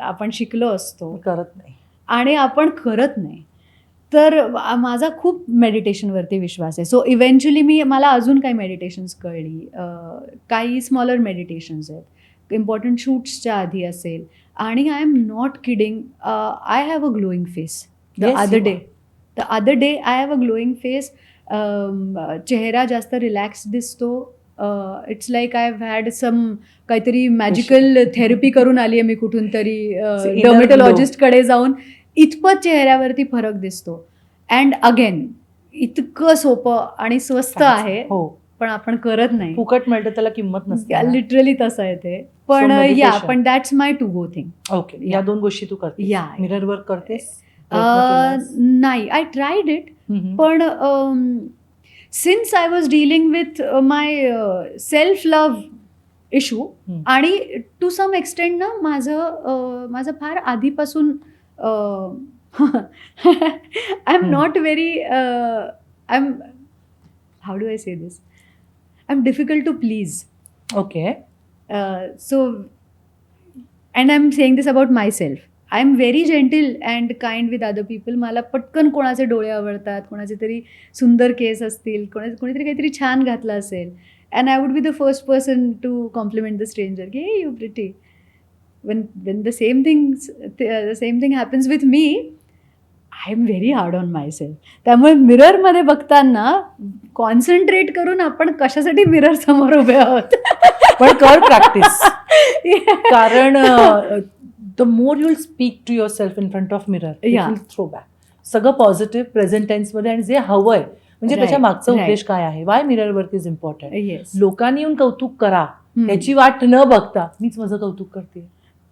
आपण शिकलो असतो, करत नाही आणि आपण करत नाही. तर माझा खूप मेडिटेशनवरती विश्वास आहे. सो इव्हेंच्युअली मला अजून काही मेडिटेशन्स कळली, काही स्मॉलर मेडिटेशन्स आहेत, इम्पॉर्टंट शूट्सच्या आधी असेल. आणि I am not kidding, I have a glowing face. The other day I have a glowing face. चेहरा जास्त रिलॅक्स दिसतो. It's like I have had काहीतरी मॅजिकल थेरपी करून आली आहे मी कुठून तरी, डर्मेटॉलॉजिस्टकडे जाऊन. इतपत चेहऱ्यावरती फरक दिसतो. अँड अगेन इतकं सोपं आणि स्वस्त आहे, पण आपण करत नाही. फुकट मिळतं त्याला किंमत नसते. लिटरली तसं आहे ते. पण पण that's my to go thing. Okay. या 2 गोष्टी तू करते? मिरर वर्क करतेस? नाही, आय ट्राईड इट. पण since I was dealing with my self love issue. Hmm. आणि टू सम एक्सटेंड ना माझं फार आधीपासून I am not very I am how do I say this, I am difficult to please. Okay. So, and I'm saying this about myself. I'm very gentle and kind with other people. मला पटकन कोणाचे डोळे आवडतात, कोणाचे तरी सुंदर केस असतील, कोणीतरी काहीतरी छान घातलं असेल, and I would be the first person to compliment the stranger की hey, you're pretty. When the same thing happens with me, I am very hard on my self. त्यामुळे मिररमध्ये बघताना कॉन्सन्ट्रेट करून आपण कशासाठी मिरर समोर उभे आहोत. पण कर प्रॅक्टिस. कारण the more you will speak to yourself in front of mirror, it Yeah. Will throw back सगळं पॉझिटिव्ह प्रेझेंट टेन्समध्ये. आणि जे हवंय म्हणजे त्याच्या Right, मागचा right. उद्देश काय आहे, Y mirror work is important. Yes, लोकांनी येऊन कौतुक करा याची वाट न बघता मीच माझं कौतुक करते,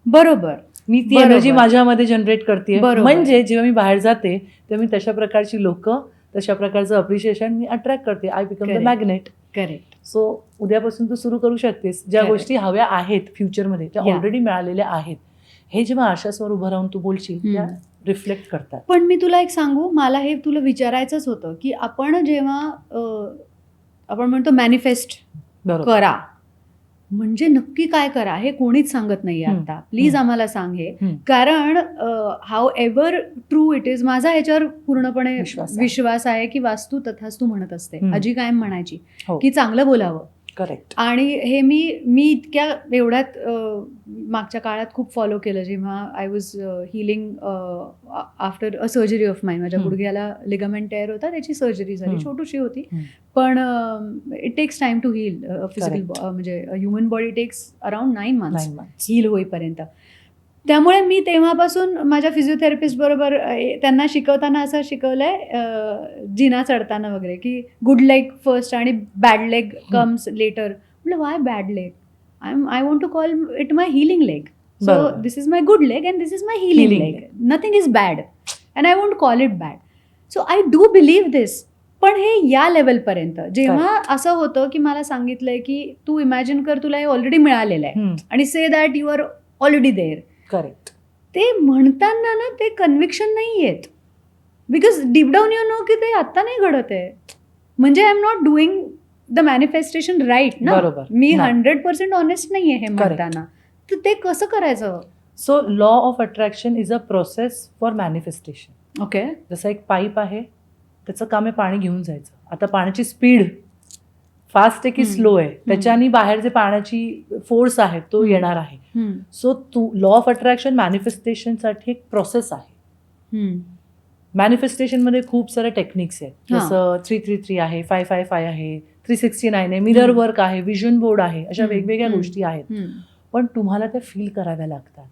बरोबर. मी ती बरोबर. एनर्जी माझ्यामध्ये जनरेट करते. बरोबर. म्हणजे जेव्हा मी बाहेर जाते तेव्हा मी तशा प्रकारची लोक, तशा प्रकारचं अप्रिशिएशन मी अट्रॅक्ट करते. I become the Correct. Magnet. Correct. So उद्यापासून तू सुरू करू शकतेस. ज्या Correct. गोष्टी हव्या आहेत फ्युचरमध्ये, त्या Yeah. ऑलरेडी मिळालेल्या आहेत, हे जेव्हा आरशासमोर उभं राहून तू बोलशील त्या हम्म. रिफ्लेक्ट करतात. पण मी तुला एक सांगू, मला हे तुला विचारायचंच होतं की आपण जेव्हा आपण म्हणतो मॅनिफेस्ट बरोबर. करा, म्हणजे नक्की काय करा हे कोणीच सांगत नाहीये हम्म. आता. प्लीज हम्म. आम्हाला सांग हे. हम्म. कारण how ever true it is, माझा ह्याच्यावर पूर्णपणे विश्वास आहे. विश्वास आहे की वास्तू तथास्तू म्हणत असते. हम्म. आजी कायम म्हणायची हो. की चांगलं बोलावं. करेक्ट. आणि हे मी इतक्या एवढ्यात मागच्या काळात खूप फॉलो केलं, जेव्हा I was healing after a surgery of mine. माझ्या हम्म. गुडघ्याला लिगामेंट टेअर होता, त्याची सर्जरी झाली, हम्म. छोटीशी होती. हम्म. पण it takes time to heal. Physical Correct. म्हणजे human body takes around 9 months 9 months. Heal होईपर्यंत. त्यामुळे मी तेव्हापासून माझ्या फिजिओथेरपिस्ट बरोबर त्यांना शिकवताना असं शिकवलंय, जिना चढताना वगैरे, की गुड लेग फर्स्ट आणि बॅड लेग कम्स लेटर. म्हटलं why bad leg, I want to call it my healing leg. So बरोबर. This is my good leg and this is my healing Healing leg. Nothing is bad and I want call it bad. So I do believe this. पण हे या लेवलपर्यंत जेव्हा असं होतं की मला सांगितलंय की तू इमॅजिन कर तुला हे ऑलरेडी मिळालेलं आहे हम्म. आणि say that you are already there, correct. ते म्हणताना ना ते कन्व्हिक्शन नाही येत. Because deep down you know की ते आत्ता नाही घडत आहे. म्हणजे I am not doing the manifestation right ना. बरोबर. मी नाही. 100% ऑनेस्ट नाही आहे हे म्हणताना. तर ते कसं करायचं? So law of attraction is a process for manifestation. Okay. जसं एक पाईप आहे, त्याचं काम आहे पाणी घेऊन जायचं. आता पाण्याची स्पीड फास्ट आहे की हम्म. स्लो आहे, त्याच्यानी बाहेर जे पाण्याची फोर्स आहे तो हम्म. येणार आहे. सो तू लॉ ऑफ अट्रॅक्शन मॅनिफेस्टेशनसाठी एक प्रोसेस आहे. मॅनिफेस्टेशनमध्ये खूप सारे टेक्निक्स आहेत. हा. जसं 333 आहे, 555 आहे, 369 आहे, मिरर वर्क आहे, विजन बोर्ड आहे, अशा हम्म. वेगवेगळ्या हम्म. गोष्टी आहेत. पण तुम्हाला त्या फील कराव्या लागतात.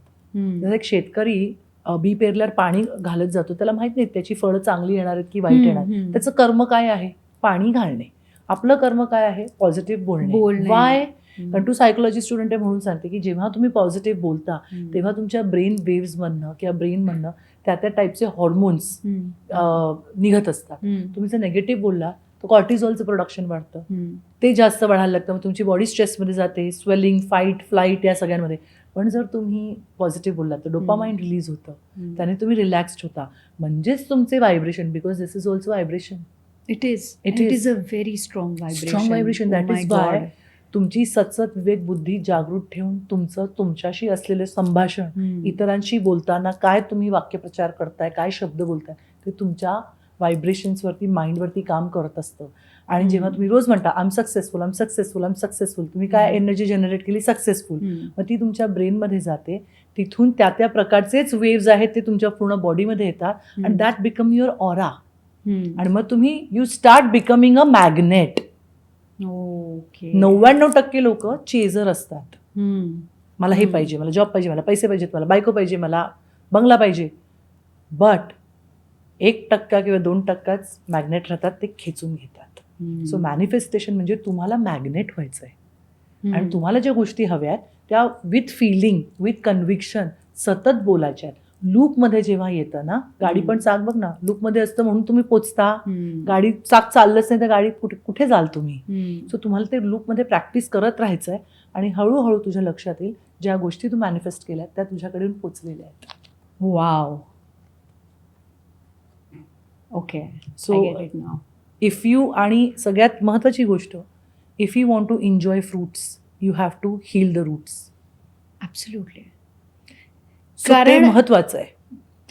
जसं एक शेतकरी बी पेरल्यावर पाणी घालत जातो, त्याला माहित नाही त्याची फळं चांगली येणार आहेत की वाईट येणार. त्याचं कर्म काय आहे? पाणी घालणे. आपलं कर्म काय आहे? पॉझिटिव्ह बोलणे. वाय? कारण टू सायकोलॉजी स्टुडंट आहे म्हणून सांगते की जेव्हा तुम्ही पॉझिटिव्ह बोलता तेव्हा तुमच्या ब्रेन वेव्हजमधनं किंवा ब्रेनमधनं त्या टाईपचे हॉर्मोन्स निघत असतात. तुम्ही जर नेगेटिव्ह बोलला तर कॉर्टिझॉलचं प्रोडक्शन वाढतं, ते जास्त वाढायला लागतं. मग तुमची बॉडी स्ट्रेसमध्ये जाते, स्वेलिंग, फाईट, फ्लाईट या सगळ्यांमध्ये. पण जर तुम्ही पॉझिटिव्ह बोललात तर डोपामाइन रिलीज होतं, त्याने तुम्ही रिलॅक्स्ड होता. म्हणजेच तुमचे vibration, because this is also vibration. It It is a very strong strong vibration. That is why तुमची सतत विवेक बुद्धी जागृत ठेवून तुमच्याशी असलेले संभाषण, इतरांशी बोलताना काय तुम्ही वाक्यप्रचार करताय, काय शब्द बोलताय, ते तुमच्या व्हायब्रेशन्सवरती, माइंडवरती काम करत असतं. आणि जेव्हा तुम्ही रोज म्हणता I am successful, I am successful, I am successful, तुम्ही काय एनर्जी जनरेट केली? सक्सेसफुल. मग ती तुमच्या ब्रेनमध्ये जाते, तिथून त्या प्रकारचेच वेव्ज आहेत ते तुमच्या पूर्ण बॉडीमध्ये येतात, and that become your aura. आणि मग तुम्ही you start becoming a magnet. 99% लोक चेजर असतात. मला हे पाहिजे, मला जॉब पाहिजे, मला पैसे पाहिजेत, मला बायको पाहिजे, मला बंगला पाहिजे. बट 1% किंवा 2%च मॅग्नेट राहतात, ते खेचून घेतात. सो मॅनिफेस्टेशन म्हणजे तुम्हाला मॅग्नेट व्हायचं आहे. आणि तुम्हाला ज्या गोष्टी हव्या आहेत त्या विथ फिलिंग, विथ कन्व्हिक्शन सतत बोलायच्या आहेत. लूपमध्ये जेव्हा येतं ना, गाडी पण चाक बघ ना, लूपमध्ये असतं म्हणून तुम्ही पोचता. गाडी चाक चाललंच नाही तर गाडी कुठे जाल तुम्ही? सो तुम्हाला ते लूपमध्ये प्रॅक्टिस करत राहायचं आहे. आणि हळूहळू तुझ्या लक्षात येईल ज्या गोष्टी तू मॅनिफेस्ट केल्यात त्या तुझ्याकडून पोचलेल्या आहेत. Wow. Okay. So if you, आणि सगळ्यात महत्त्वाची गोष्ट, if you want to enjoy fruits you have to heal the roots. Absolutely. ते कारण महत्त्वाचं आहे.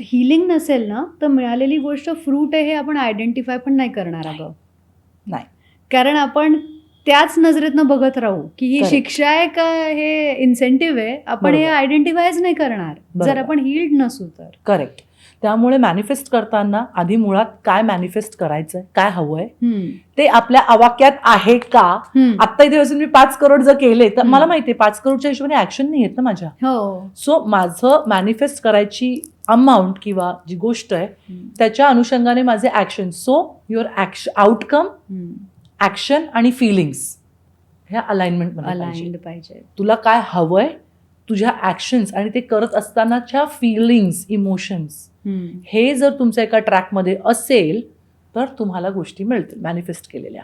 हिलिंग नसेल ना तर मिळालेली गोष्ट फ्रूट आहे हे आपण आयडेंटिफाय पण नाही करणार अगं. नाही. कारण आपण त्याच नजरेतनं बघत राहू की ही Correct. शिक्षा आहे का हे इन्सेंटिव्ह आहे, आपण हे बरोबर. आयडेंटिफायच नाही करणार बरोबर. जर आपण हिल्ड नसू तर. करेक्ट. त्यामुळे मॅनिफेस्ट करताना आधी मुळात काय मॅनिफेस्ट करायचंय, काय हवंय ते आपल्या आवाक्यात आहे का. आत्ता इथे बसून मी 5 करोड जर केले तर मला माहितीये 5 करोडच्या हिशोबाने ऍक्शन नाही येत ना माझ्या. हो. सो माझं मॅनिफेस्ट करायची अमाऊंट किंवा जी गोष्ट आहे त्याच्या अनुषंगाने माझे action. So your outcome, action आणि फिलिंग्स ह्या अलाइनमेंट अलाइन्ड पाहिजे. तुला काय हवंय, तुझ्या ऍक्शन्स आणि ते करत असतानाच्या फिलिंग्स, इमोशन्स, हे जर तुमच्या एका ट्रॅकमध्ये असेल तर तुम्हाला गोष्टी मिळतील मॅनिफेस्ट केलेल्या.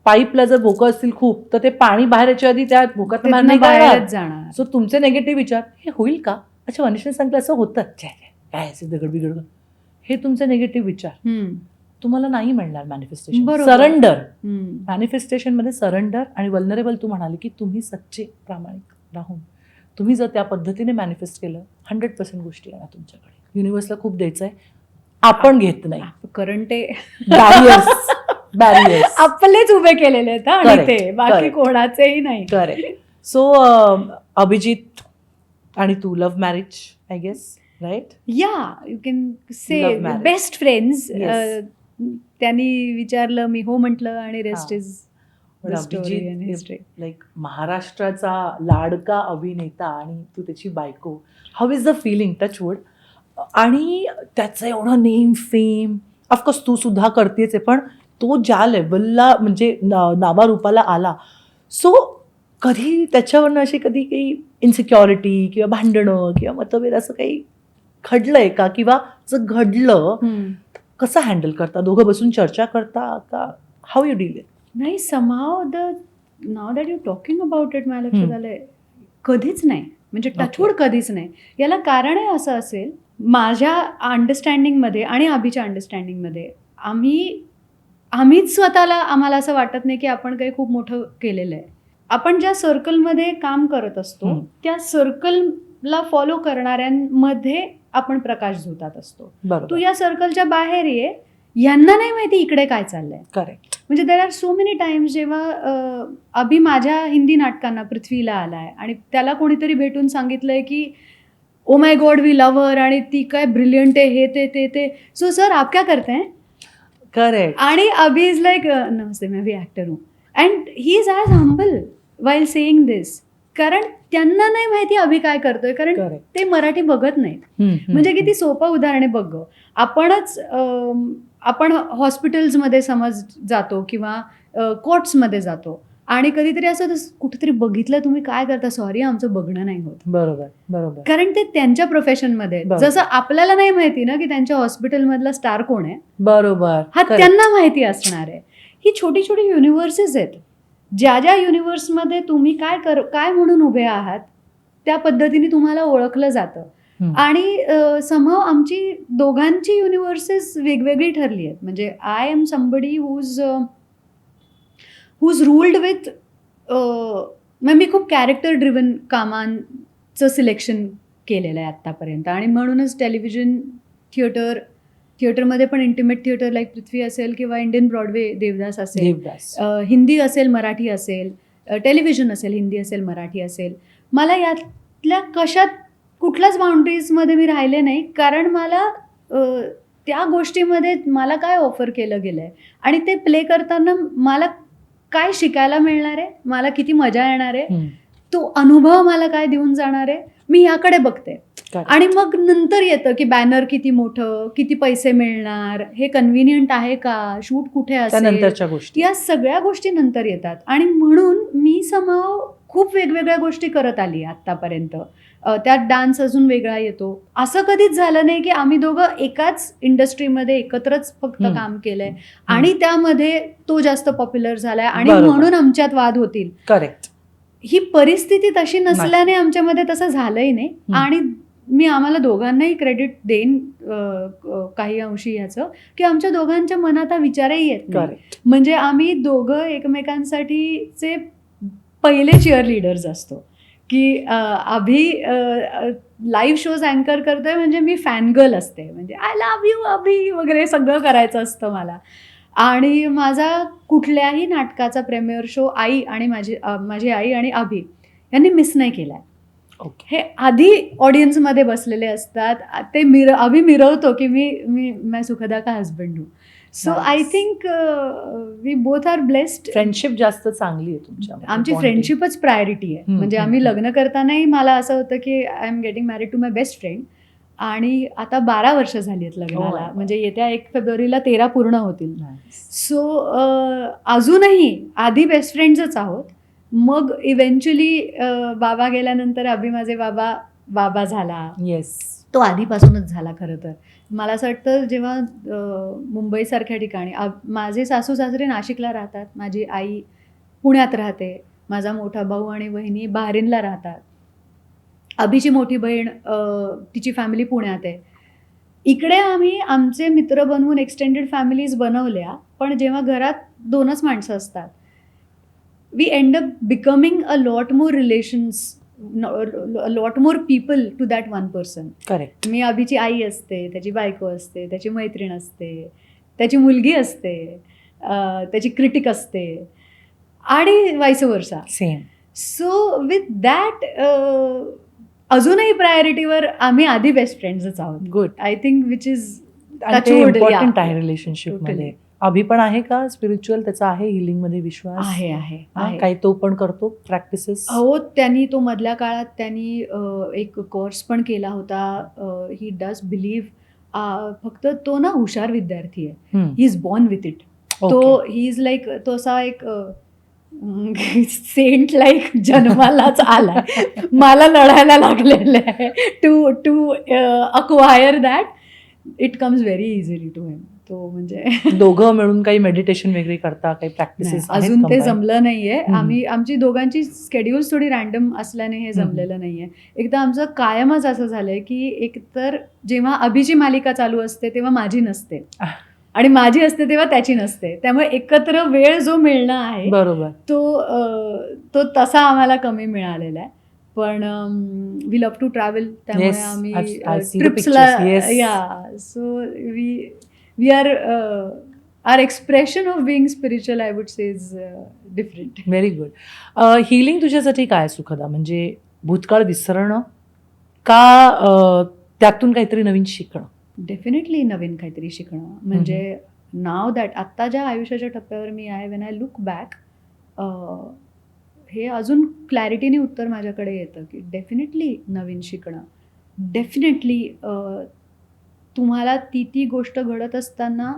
पाईपला जर भोकं असतील खूप तर ते पाणी बाहेर याच्या आधी त्या भोकात बाहेरच जाणार. सो तुमचे नेगेटिव्ह विचार, हे होईल का, अच्छा मनुष्य सांगते असं होतं, काय असेल दगड बिगड, हे तुमचे नेगेटिव्ह विचार तुम्हाला नाही मिळणार मॅनिफेस्टेशन. सरेंडर, मॅनिफेस्टेशन मध्ये सरेंडर आणि वल्नरेबल. तू म्हणाले की तुम्ही सच्चे प्रामाणिक राहून तुम्ही जर त्या पद्धतीने मॅनिफेस्ट केलं 100% गोष्टी येणार तुमच्याकडे. युनिव्हर्सला खूप द्यायचं आहे, आपण घेत नाही. करंट बॅरियर्स आपलेच उभे केलेले आहेत आणि Correct. ते बाकी Correct. कोणाचेही नाही. करेक्ट. सो अभिजित आणि तू love marriage I guess, right? Yeah you can say Love marriage. Best friends. Yes. त्यांनी विचारलं, मी हो म्हटलं आणि रेस्ट हा. इज पण story and Abhijit history. Like महाराष्ट्राचा लाडका अभिनेता आणि तू त्याची बायको, how is the feeling, touch wood, आणि त्याचं एवढं नेम फेम, ऑफकोर्स तू सुद्धा करतेच आहे, पण तो ज्या लेवलला म्हणजे नावारूपाला आला, सो कधी त्याच्यावरनं अशी कधी काही इन्सिक्युरिटी किंवा भांडणं किंवा मतभेद असं काही घडलंय का, किंवा जर घडलं कसं हँडल करता, दोघं बसून चर्चा करता का, हाऊ यू डील इट? नाही, somehow now that you talking about it मला लक्षात आलंय, कधीच नाही, म्हणजे टचवूड कधीच नाही. याला कारण आहे असं असेल, माझ्या अंडरस्टँडिंगमध्ये आणि अभिच्या अंडरस्टँडिंगमध्ये आम्हीच स्वतःला, आम्हाला असं वाटत नाही की आपण काही खूप मोठं केलेलं आहे. आपण ज्या सर्कलमध्ये काम करत असतो त्या सर्कलला फॉलो करणाऱ्यांमध्ये आपण प्रकाश झोतात असतो. तू या सर्कलच्या बाहेर ये, यांना नाही माहिती इकडे काय चाललंय. करेक्ट. म्हणजे there are so many times जेव्हा अभि माझ्या हिंदी नाटकांना पृथ्वीला आलाय आणि त्याला कोणीतरी भेटून सांगितलंय की oh my God we love her आणि ती काय ब्रिलियंट आहे, हे ते. सो सर आप क्या करते हैं? करेक्ट. आणि अभि इज लाईक नमस्ते मैं भी ऍक्टर हूँ and he is as humble while saying this. कारण त्यांना नाही माहिती अभि काय करतोय, कारण ते मराठी बघत नाहीत. म्हणजे किती सोपं उदाहरण आहे बघ. आपण हॉस्पिटल्समध्ये समज जातो किंवा कोर्ट्समध्ये जातो आणि कधीतरी असं कुठेतरी बघितलं तुम्ही काय करता, सॉरी आमचं बघणं नाही होत. बरोबर. कारण ते त्यांच्या प्रोफेशनमध्ये, जसं आपल्याला नाही माहिती ना की त्यांच्या हॉस्पिटलमधला स्टार कोण आहे. बरोबर. हा त्यांना माहिती असणार आहे. ही छोटी छोटी युनिव्हर्सेस आहेत, ज्या युनिव्हर्समध्ये तुम्ही काय म्हणून उभे आहात त्या पद्धतीने तुम्हाला ओळखलं जातं. आणि समहाव आमची दोघांची युनिव्हर्सेस वेगवेगळी ठरली आहेत. म्हणजे I am somebody who's ruled with, मी खूप कॅरेक्टर ड्रिव्हन कामांचं सिलेक्शन केलेलं आहे आत्तापर्यंत. आणि म्हणूनच टेलिव्हिजन थिएटरमध्ये पण इंटिमेट थिएटर लाईक पृथ्वी असेल किंवा इंडियन ब्रॉडवे देवदास असेल, हिंदी असेल, मराठी असेल, टेलिव्हिजन असेल, हिंदी असेल, मराठी असेल, मला यातल्या कुठल्याच बाउंड्रीजमध्ये मी राहिले नाही. कारण मला त्या गोष्टीमध्ये मला काय ऑफर केलं गेलं आहे आणि ते प्ले करताना मला काय शिकायला मिळणार आहे, मला किती मजा येणार आहे, तो अनुभव मला काय देऊन जाणार आहे, मी याकडे बघते. आणि मग नंतर येतं की बॅनर किती मोठं, किती पैसे मिळणार, हे कन्व्हिनियंट आहे का, शूट कुठे असेल, या सगळ्या गोष्टी नंतर येतात. आणि म्हणून मी समहाव खूप वेगवेगळ्या गोष्टी करत आली आत्तापर्यंत. त्यात डान्स अजून वेगळा येतो. असं कधीच झालं नाही की आम्ही दोघं एकाच इंडस्ट्रीमध्ये एकत्रच फक्त काम केलंय आणि त्यामध्ये तो जास्त पॉप्युलर झालाय आणि म्हणून आमच्यात वाद होतील. करेक्ट. ही परिस्थिती तशी नसल्याने आमच्यामध्ये तसं झालंही नाही. आणि मी आम्हाला दोघांनाही क्रेडिट देईन काही अंशी याचं, की आमच्या दोघांच्या मनात हा विचारही येत नाही. करेक्ट. म्हणजे आम्ही दोघं एकमेकांसाठीचे पहिले चिअर लीडर्स असतो, की अभि लाईव्ह शोज अँकर करतोय म्हणजे मी फॅनगर्ल असते, म्हणजे आय लव्ह यू अभि वगैरे सगळं करायचं असतं मला. आणि माझा कुठल्याही नाटकाचा प्रेमियर शो आई आणि माझी आई आणि अभि यांनी मिस नाही केलाय. ओके. हे आधी ऑडियन्समध्ये बसलेले असतात. ते अभि मिरवतो की मैं सुखदा का हस्बंड हूँ. So Nice. I think we both are blessed. Friendship जास्त चांगली आहे तुमच्या. आमची फ्रेंडशिपच प्रायोरिटी आहे. म्हणजे आम्ही लग्न करतानाही मला असं होतं की I am getting married to my best friend. आणि आता 12 वर्ष झाली आहेत लग्नाला. म्हणजे येत्या 1 फेब्रुवारीला 13 पूर्ण होतील. सो अजूनही आधी बेस्ट फ्रेंड्सच आहोत. मग इव्हेंच्युअली बाबा गेल्यानंतर अभि माझे बाबा झाला. येस. तो आधीपासूनच झाला खरं तर. मला असं वाटतं जेव्हा मुंबईसारख्या ठिकाणी माझे सासू सासरे नाशिकला राहतात, माझी आई पुण्यात राहते, माझा मोठा भाऊ आणि बहिणी बहारीनला राहतात, अभिची मोठी बहीण तिची फॅमिली पुण्यात आहे. इकडे आम्ही आमचे मित्र बनवून एक्सटेंडेड फॅमिलीज बनवल्या. पण जेव्हा घरात 2च माणसं असतात, we end up becoming a lot more relations, lot more people to that one person. Correct. मी अभिची आई असते, त्याची बायको असते, त्याची मैत्रीण असते, त्याची मुलगी असते, त्याची क्रिटिक असते आणि वाईस वर्सा. सेम. सो विथ दॅट अजूनही प्रायोरिटीवर आम्ही आधी बेस्ट फ्रेंड्सच आहोत. Good. I think which is important आहे रिलेशनशिप मध्ये. अभि पण आहे का स्पिरिच्युअल? त्याचा आहे हिलिंग मध्ये विश्वास? आहे. काही तो पण करतो प्रॅक्टिसेस? हो, त्यांनी मधल्या काळात त्यांनी एक कोर्स पण केला होता. He does believe. फक्त तो ना हुशार विद्यार्थी आहे. He is born with it. तो ही इज लाईक, तो असा एक सेंट लाईक जन्मालाच आला. मला लढायला लागलेलं आहे to acquire that. It comes very easily to him. तो म्हणजे दोघं मिळून काही मेडिटेशन वगैरे करता, काही प्रॅक्टिसेस? अजून ते जमलं नाहीये. आमची दोघांची स्केड्युल्स थोडी रॅन्डम असल्याने हे जमलेलं नाहीये. एकदा आमचं कायमच असं झालंय की एकतर जेव्हा अभिची मालिका चालू असते तेव्हा माझी नसते आणि माझी असते तेव्हा त्याची नसते. त्यामुळे एकत्र वेळ जो मिळणं आहे बरोबर, तो तसा आम्हाला कमी मिळालेला आहे. पण वी लव्ह टू ट्रॅव्हल, त्यामुळे आम्ही ट्रिप्सला. So we are our expression of being spiritual, I would say, is different. Very good. Healing तुझ्यासाठी काय सुखदा? म्हणजे भूतकाळ विसरणं का त्यातून काहीतरी नवीन शिकणं? डेफिनेटली नवीन काहीतरी शिकणं. म्हणजे नाव दॅट आत्ता ज्या आयुष्याच्या टप्प्यावर मी आहे, वेन आय लुक बॅक, हे अजून क्लॅरिटीने उत्तर माझ्याकडे येतं की डेफिनेटली नवीन शिकणं. डेफिनेटली तुम्हाला ती गोष्ट घडत असताना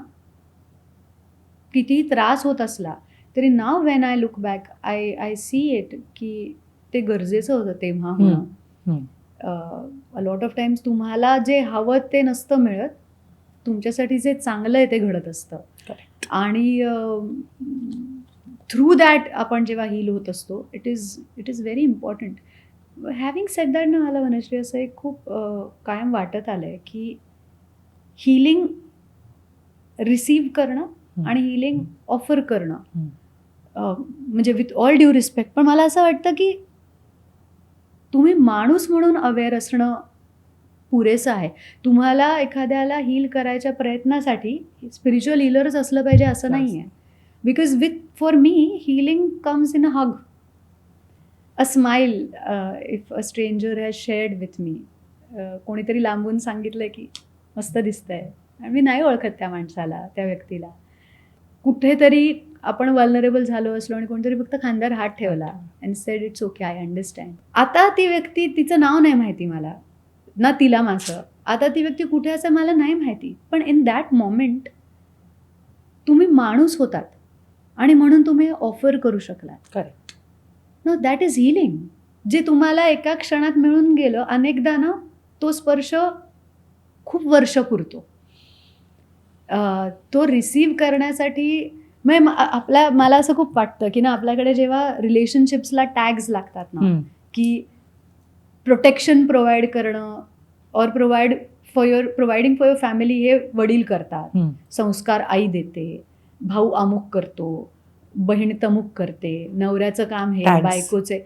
कितीही त्रास होत असला तरी now when I look back I see it की ते गरजेचं होतं तेव्हा होणं. अ लॉट ऑफ टाइम्स तुम्हाला जे हवं ते नसतं मिळत, तुमच्यासाठी जे चांगलं आहे ते घडत असतं. आणि थ्रू दॅट आपण जेव्हा हील होत असतो, it is very important. Having sed that ना, मला वनश्री असं एक खूप कायम वाटत आलं आहे की हिलिंग रिसीव्ह करणं आणि हिलिंग ऑफर करणं, म्हणजे विथ ऑल ड्यू रिस्पेक्ट, पण मला असं वाटतं की तुम्ही माणूस म्हणून अवेअर असणं पुरेसं आहे. तुम्हाला एखाद्याला हील करायच्या प्रयत्नासाठी स्पिरिच्युअल हीलरच असलं पाहिजे असं नाही आहे. Because for me healing comes in a hug, a smile, if a stranger has shared with me. कोणीतरी लांबून सांगितलं की मस्त दिसतंय आणि मी नाही ओळखत त्या माणसाला, त्या व्यक्तीला. कुठेतरी आपण वल्नरेबल झालो असलो आणि कोणतरी फक्त खांद्यावर हात ठेवला and sed it's okay, I understand. आता ती व्यक्ती, तिचं नाव नाही माहिती मला ना, तिला माझं. आता ती व्यक्ती कुठे असं मला नाही माहिती, पण इन दॅट मोमेंट तुम्ही माणूस होतात आणि म्हणून तुम्ही ऑफर करू शकलात. Correct. No, that is healing. जे तुम्हाला एका क्षणात मिळून गेलं, अनेकदा ना तो स्पर्श खूप वर्ष पुरतो. तो रिसीव्ह करण्यासाठी मग मला असं खूप वाटतं की ना, आपल्याकडे जेव्हा रिलेशनशिप्सला टॅग्स लागतात ना, हम्म. की प्रोटेक्शन प्रोव्हाइड करणं और प्रोव्हाइडिंग फॉर युअर फॅमिली हे वडील करतात, हम्म. संस्कार आई देते, भाऊ अमुक करतो, बहीण तमुक करते, नवऱ्याचं काम हे, Tags. बायकोचे.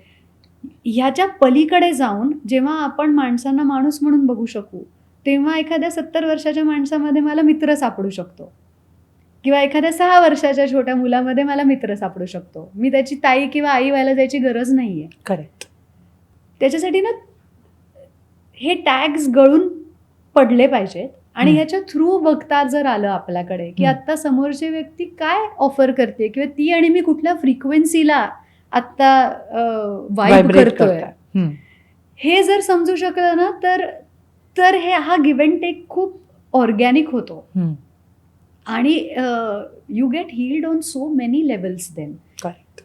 ह्याच्या पलीकडे जाऊन जेव्हा आपण माणसांना माणूस म्हणून बघू शकू, तेव्हा एखाद्या 70 वर्षाच्या माणसामध्ये मला मित्र सापडू शकतो, किंवा एखाद्या 6 वर्षाच्या छोट्या मुलामध्ये मला मित्र सापडू शकतो. मी त्याची ताई किंवा आई व्हायला जायची गरज नाहीये. करेक्ट. त्याच्यासाठी ना हे टॅग्स गळून पडले पाहिजेत आणि ह्याच्या थ्रू बघता जर आलं आपल्याकडे की आता समोरची व्यक्ती काय ऑफर करते, किंवा ती आणि मी कुठल्या फ्रिक्वेन्सीला आता वाईब Vibrate करतोय, करताय. हम्म. हे जर समजू शकलं ना, तर हा गिव्ह अँड टेक खूप ऑर्गॅनिक होतो हम्म. आणि you get healed on so many levels then. Correct.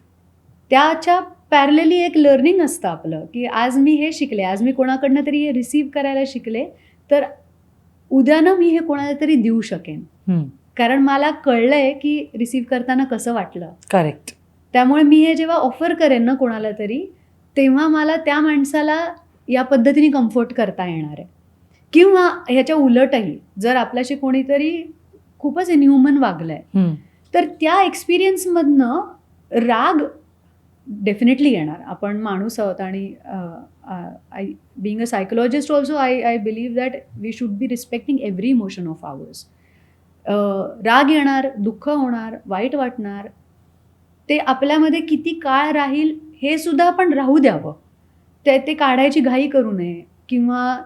त्याच्या पॅरलली एक लर्निंग असतं आपलं, की आज मी हे शिकले, आज मी कोणाकडनं तरी हे रिसीव्ह करायला शिकले, तर उद्या ना मी हे कोणाला तरी देऊ शकेन, हम्म. कारण मला कळलंय की रिसीव्ह करताना कसं वाटलं. करेक्ट. त्यामुळे मी हे जेव्हा ऑफर करेन ना कोणाला तरी, तेव्हा मला त्या माणसाला या पद्धतीने कम्फर्ट करता येणार आहे. किंवा ह्याच्या उलटही जर आपल्याशी कोणीतरी खूपच इनह्युमन वागलंय, हम्म. तर त्या एक्सपिरियन्समधनं राग डेफिनेटली येणार. आपण माणूस आहोत आणि being a psychologist also I believe that we should be respecting every emotion of ours. राग येणार, दुःख होणार, वाईट वाटणार. ते आपल्यामध्ये किती काळ राहील हे सुद्धा आपण राहू द्यावं. ते काढायची घाई करू नये किंवा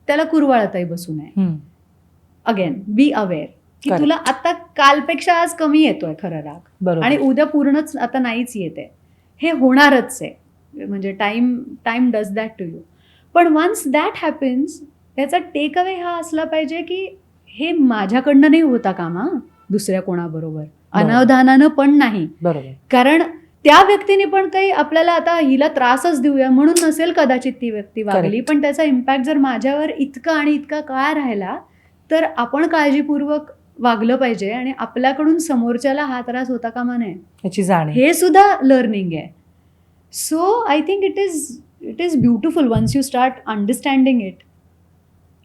त्याला कुरवाळताही बसू नये. हम्म. अगेन बी अवेअर की Correct. तुला आता कालपेक्षा आज कमी येतोय खरं राग, बरोबर. आणि उद्या पूर्णच आता नाहीच येते. हे होणारच आहे, म्हणजे time does that to you. पण वन्स दॅट हॅपन्स, त्याचा टेक अवे हा असला पाहिजे की हे माझ्याकडनं नाही होता कामा, दुसऱ्या कोणाबरोबर अनावधानानं पण नाही. बरोबर. कारण त्या व्यक्तीने पण काही आपल्याला आता हिला त्रासच देऊया म्हणून नसेल कदाचित ती व्यक्ती वागली, Correct. पण त्याचा इम्पॅक्ट जर माझ्यावर इतका आणि इतका काळ राहिला, तर आपण काळजीपूर्वक वागलं पाहिजे आणि आपल्याकडून समोरच्याला हा त्रास होता कामा नये, याची जाणीव. हे सुद्धा लर्निंग आहे. So I think it is beautiful once you start understanding it.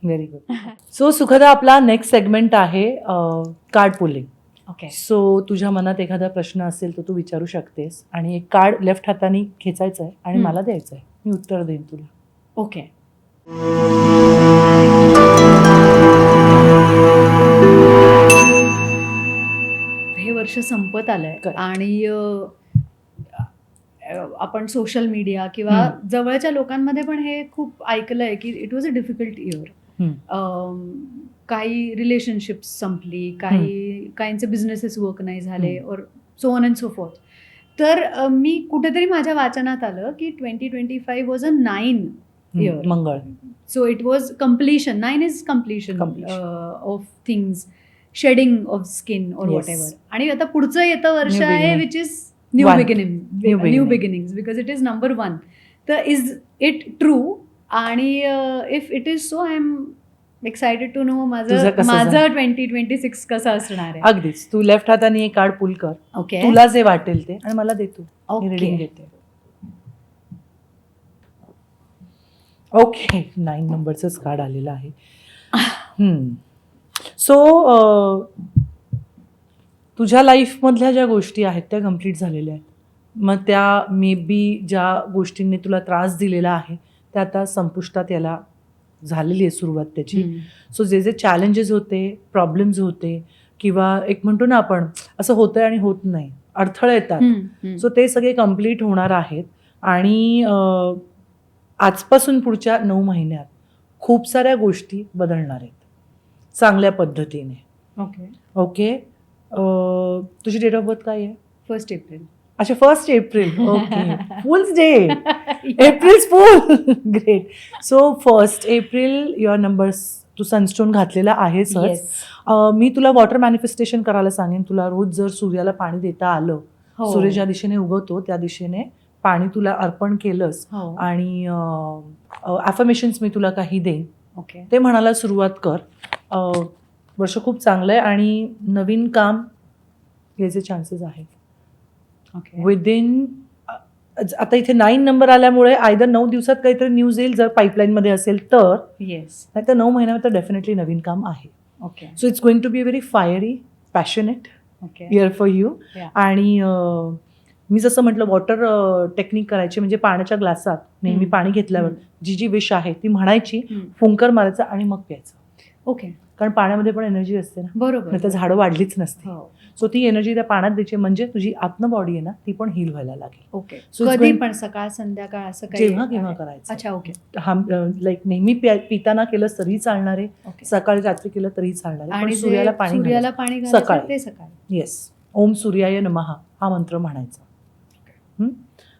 Very good. So Sukhada, आपला नेक्स्ट सेगमेंट आहे कार्ड पुलिंग. ओके. सो तुझ्या मनात एखादा प्रश्न असेल तर तू विचारू शकतेस आणि एक कार्ड लेफ्ट हाताने खेचायचं आहे आणि मला द्यायचं आहे. मी उत्तर देईन तुला. ओके. हे वर्ष संपत आलंय Correct. आणि आपण सोशल मीडिया किंवा जवळच्या लोकांमध्ये पण हे खूप ऐकलंय की it was a difficult year. काही रिलेशनशिप्स संपली, काहींचे बिझनेसेस वर्क नाही झाले, और so on and so fourth. तर मी कुठेतरी माझ्या वाचनात आलं की 2025 वॉज अ 9 इयर. मंगळ. So it was completion. 9 is completion of things, shedding of skin और वॉट एव्हर. आणि आता पुढचं येतं वर्ष New आहे beginning. Which is new One. Beginning. New new beginning. Beginnings, because it is number 1. तर is it true? आणि if it is so, I am excited to know तुझं कसं माझं 2026 कसं असणार आहे. अगदीच. तू लेफ्ट हाताने एक कार्ड पुल कर, ओके. तुला जे वाटेल ते, आणि मला दे तू. मी रिडिंग ओके. घेते. ओके. 9 नंबरचंच कार्ड आलेलं आहे. सो तुझ्या लाईफमधल्या ज्या गोष्टी आहेत त्या कम्प्लीट झालेल्या आहेत. मग त्या मे बी ज्या गोष्टींनी तुला त्रास दिलेला आहे त्या आता संपुष्टात यायला झालेली आहे सुरुवात त्याची. सो जे चॅलेंजेस होते, प्रॉब्लेम्स होते, किंवा एक म्हणतो ना आपण असं होतंय आणि होत नाही, अडथळे येतात, सो ते सगळे कम्प्लीट होणार आहेत. आणि आजपासून पुढच्या 9 महिन्यात खूप साऱ्या गोष्टी बदलणार आहेत चांगल्या पद्धतीने. ओके. ओके. तुझी डेट ऑफ बर्थ काय आहे? 1 एप्रिल. अच्छा, 1 April. Okay. Fools day. April fool. Great. So 1 April your numbers, तू सनस्टोन घातलेला आहेस. मी तुला वॉटर मॅनिफेस्टेशन करायला सांगेन. तुला रोज जर सूर्याला पाणी देता आलं, सूर्य ज्या दिशेने उगवतो त्या दिशेने पाणी तुला अर्पण केलंस, आणि अफर्मेशन्स मी तुला काही देईन, ओके, ते म्हणायला सुरुवात कर. वर्ष खूप चांगलं आहे आणि नवीन काम याचे चान्सेस आहेत. ओके. विदिन आता इथे 9 नंबर आल्यामुळे आयदर 9 दिवसात काहीतरी न्यूज येईल जर पाईपलाईनमध्ये असेल तर, येस. नाही तर 9 महिन्यात तर डेफिनेटली नवीन काम आहे. Okay. So it's going to be very fiery passionate okay. Year for you. Yeah. आणि मी जसं म्हटलं वॉटर टेक्निक करायची म्हणजे पाण्याच्या ग्लासात नेहमी पाणी घेतल्यावर जी जी विश आहे ती म्हणायची, फुंकर मारायचा आणि मग प्यायचं. ओके. कारण पाण्यामध्ये पण एनर्जी असते ना, बरोबर. नाही तर झाडं वाढलीच नसते. हो. सो ती एनर्जी त्या पाण्यात द्यायची म्हणजे तुझी आत्म बॉडी आहे ना ती पण हील व्हायला लागेल. ओके. So it's कधी going- पण सकाळ संध्याकाळ असं काही जेव्हा केव्हा आहे? करायचं. अच्छा. ओके. लाईक नेहमी पिताना केलं तरी चालणार आहे, ओके. सकाळी रात्री केलं तरी चालणार आहे, आणि पण जे सूर्याला पाणी सूर्याला पाणी घालायचं सकाळी. ते सकाळी. येस. ओम सूर्याय नमः हा मंत्र म्हणायचा.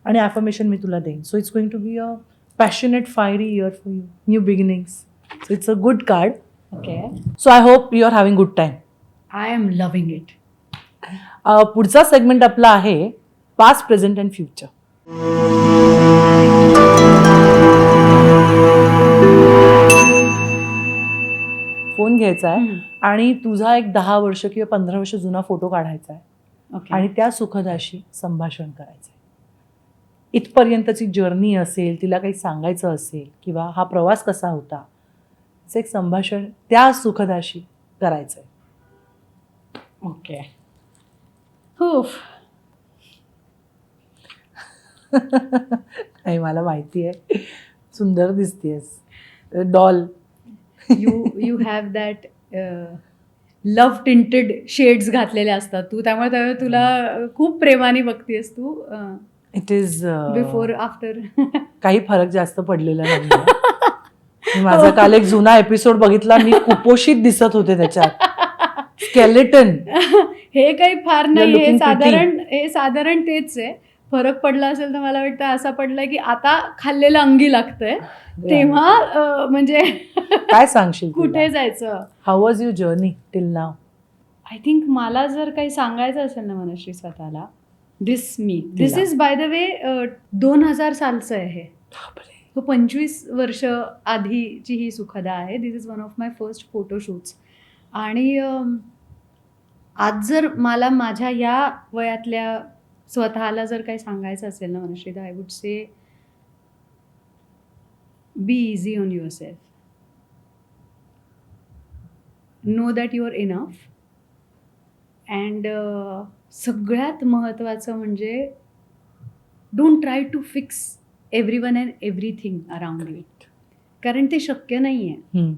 आणि ॲफर्मेशन मी तुला देईन. So it's going to be a passionate fiery year for you, new beginnings. So it's a good card. Okay. So I hope you are having good time. I am loving it. पुढचा segment आपला आहे past, present and future. Phone घ्यायचा आहे आणि तुझा एक 10 वर्ष किंवा 15 वर्ष जुना फोटो काढायचा आहे ओके. आणि त्या सुखदाशी संभाषण करायचं आहे. इथपर्यंतची जर्नी असेल, तिला काही सांगायचं असेल किंवा हा प्रवास कसा होता, असं एक संभाषण त्या सुखदाशी करायचं आहे. ओके. हो. नाही मला माहिती आहे, सुंदर दिसतेस doll. You have that love tinted shades घातलेले असतात तू, त्यामुळे तुला खूप प्रेमाने बघतेस तू. इट इज बिफोर आफ्टर काही फरक जास्त पडलेला नाही. माझा काल एक जुना एपिसोड बघितला, मी कुपोषित दिसत होते त्याच्यात, स्केलेटन. हे काही फार नाही, looking हे साधारण तेच आहे. फरक पडला असेल तर मला वाटतं असा पडलाय की आता खाल्लेलं अंगी लागतंय, तेव्हा म्हणजे काय सांगशील कुठे जायचं. How was your journey till now? I think मला जर काही सांगायचं असेल ना मनश्री स्वतःला, this is by the way 2000 सालचं आहे. तो 25 वर्ष आधीची ही सुखदा आहे. This is one of my first photoshoots. आणि आज जर मला माझ्या या वयातल्या स्वतःला जर काही सांगायचं असेल ना Manashree, I would say be easy on yourself. Know that you are enough. And सगळ्यात महत्त्वाचं म्हणजे don't try to fix everyone and everything around you, कारण ते शक्य नाही आहे.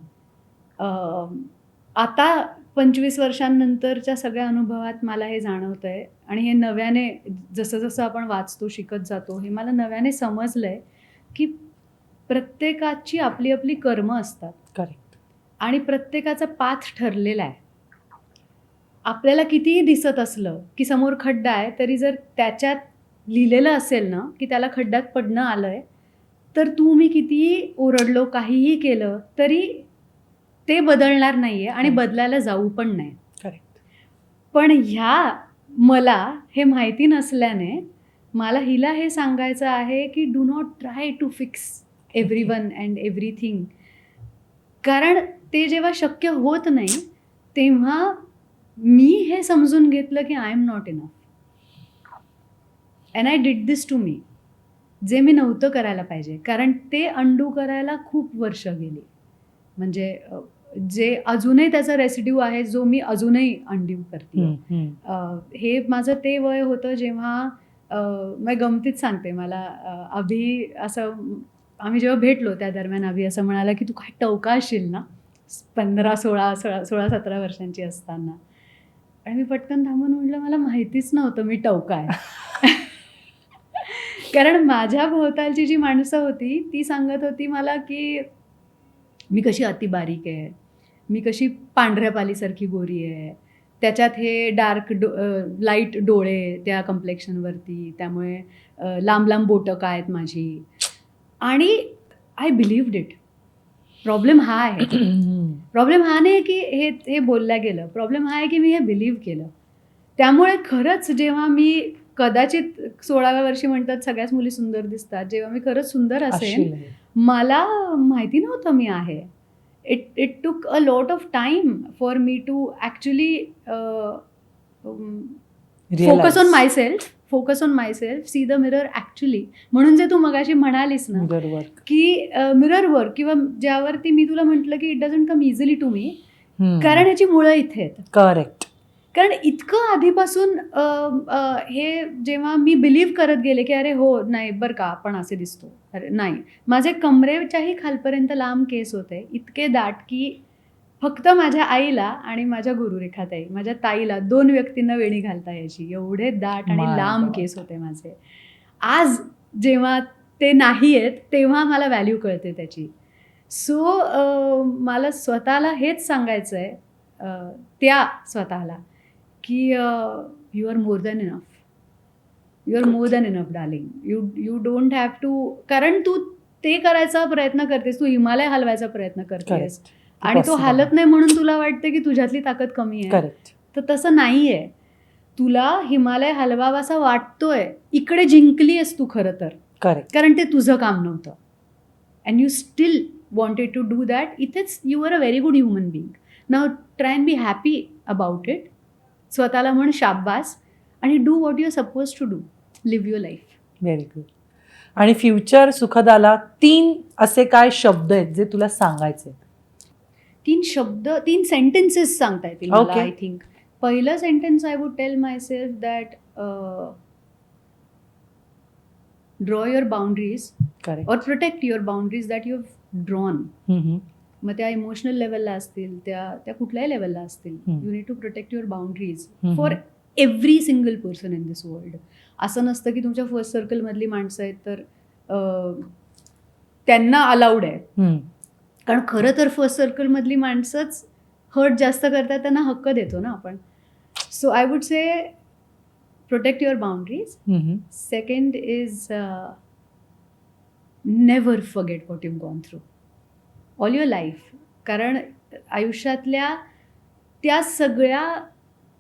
आता 25 वर्षांनंतरच्या सगळ्या अनुभवात मला हे जाणवतं आहे आणि हे नव्याने जसं जसं आपण वाचतो, शिकत जातो, हे मला नव्याने समजलं आहे की प्रत्येकाची आपली आपली कर्म असतात. करेक्ट. आणि प्रत्येकाचा पाथ ठरलेला आहे. आपल्याला कितीही दिसत असलं की समोर खड्डा आहे, तरी जर त्याच्यात लिहिलेलं असेल ना की त्याला खड्ड्यात पडणं आलं आहे, तर तू मी कितीही ओरडलो, काहीही केलं तरी ते बदलणार नाही आहे आणि बदलायला जाऊ पण नाही. करेक्ट. पण मला हे माहिती नसल्याने मला हिला हे सांगायचं आहे की do not try to fix everyone and everything, कारण ते जेव्हा शक्य होत नाही तेव्हा मी हे समजून घेतलं की I am not enough. And I did this to me, जे मी नव्हतं करायला पाहिजे, कारण ते अंडू करायला खूप वर्ष गेली. म्हणजे जे अजूनही त्याचा रेसिड्यू आहे, जो मी अजूनही अंडू करते. हे माझं ते वय होतं जेव्हा मी गमतीत सांगते, मला अभि असं, आम्ही जेव्हा भेटलो त्या दरम्यान अभि असं म्हणाला की तू काय टवका असशील ना 16-17 वर्षांची असताना. आणि मी पटकन थांबून म्हटलं मला माहितीच नव्हतं मी टवका आहे. कारण माझ्या भोवतालची जी माणसं होती ती सांगत होती मला की मी कशी अति बारीक आहे, मी कशी पांढऱ्या पालीसारखी गोरी आहे, त्याच्यात हे डार्क लाईट डोळे त्या कम्प्लेक्शनवरती, त्यामुळे लांब लांब बोटं काय आहेत माझी. आणि आय बिलीव्ड इट. प्रॉब्लेम हा आहे. प्रॉब्लेम हा नाही की हे बोलल्या गेलं, प्रॉब्लेम हा आहे की मी हे बिलीव्ह केलं. त्यामुळे खरंच जेव्हा मी कदाचित 16व्या वर्षी म्हणतात सगळ्याच मुली सुंदर दिसतात, जेव्हा मी खरंच सुंदर असेल, मला माहिती नव्हतं मी आहे. It took a lot of time for me to actually focus on my self, see the mirror actually. म्हणून जे तू मगाशी म्हणालीस ना बरोबर. की मिरर वर्क, किंवा ज्यावरती मी तुला म्हटलं की it doesn't come easily to me, कारण याची मुळं इथे आहेत. करेक्ट. कारण इतकं आधीपासून हे जेव्हा मी बिलीव्ह करत गेले की अरे हो नाही बरं का आपण असे दिसतो, अरे नाही, माझे कमरेच्याही खालपर्यंत लांब केस होते, इतके दाट की फक्त माझ्या आईला आणि माझ्या गुरुरेखाताई, माझ्या ताईला, 2 व्यक्तींना वेणी घालता यायची, एवढे दाट आणि My लांब God. केस होते माझे. आज जेव्हा ते नाही आहेत तेव्हा मला व्हॅल्यू कळते त्याची. सो मला स्वतःला हेच सांगायचं आहे, त्या स्वतःला की you are more than enough, you are more than enough darling. You don't have to, कारण तू ते करायचा प्रयत्न करतेस, तू हिमालय हलवायचा प्रयत्न करतेस करेक्ट. आणि तो हालत नाही म्हणून तुला वाटते की तुझ्यातली ताकद कमी आहे. करेक्ट. तर तसं नाही आहे. तुला हिमालय हलवावासा वाटतोय, इकडे जिंकली आहेस तू खरं तर, करेक्ट. कारण ते तुझं काम नव्हतं and you still wanted to do that. इथेच you are a very good human being. Now try and be happy about it. स्वतःला म्हण शाब्बास आणि do what you are suppose to do. Live your life. Very good. आणि future सुखदाला 3 असे काय शब्द आहेत जे तुला सांगायचे? 3 सेंटेन्सेस सांगता येतील मला. Okay. आय थिंक पहिलं sentence I would tell my self that draw your boundaries correct. और protect your boundaries that you have drawn. मग त्या इमोशनल लेवलला असतील, त्या कुठल्याही लेवलला असतील, you need to protect your boundaries for every single person in this world. असं नसतं की तुमच्या फर्स्ट सर्कलमधली माणसं आहेत तर त्यांना अलाउड आहे. कारण खरं तर फर्स्ट सर्कलमधली माणसंच हर्ट जास्त करतात, त्यांना हक्क देतो ना आपण. So I would say protect your boundaries. Second is never forget what you gone through all your life. कारण आयुष्यातल्या त्या सगळ्या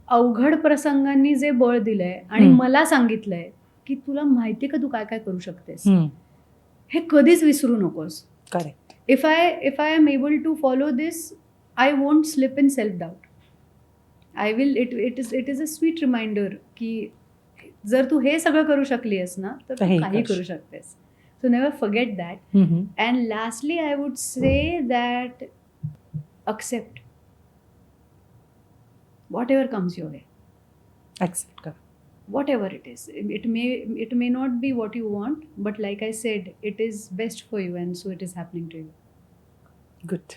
अवघड प्रसंगांनी जे बळ दिलंय आणि मला सांगितलंय की तुला माहिती का तू काय काय करू शकतेस, हे कधीच विसरू नकोस. Correct. If I am able to follow this, I won't slip in self-doubt. I will. It is a sweet reminder की जर तू हे सगळं करू शकली आहेस ना तर तू काही करू शकतेस. So never forget that. And lastly, I would say that accept whatever comes your way. Accept कर. Whatever it is, it may not be what you want, but like I said, it is best for you, and so it is happening to you. Good.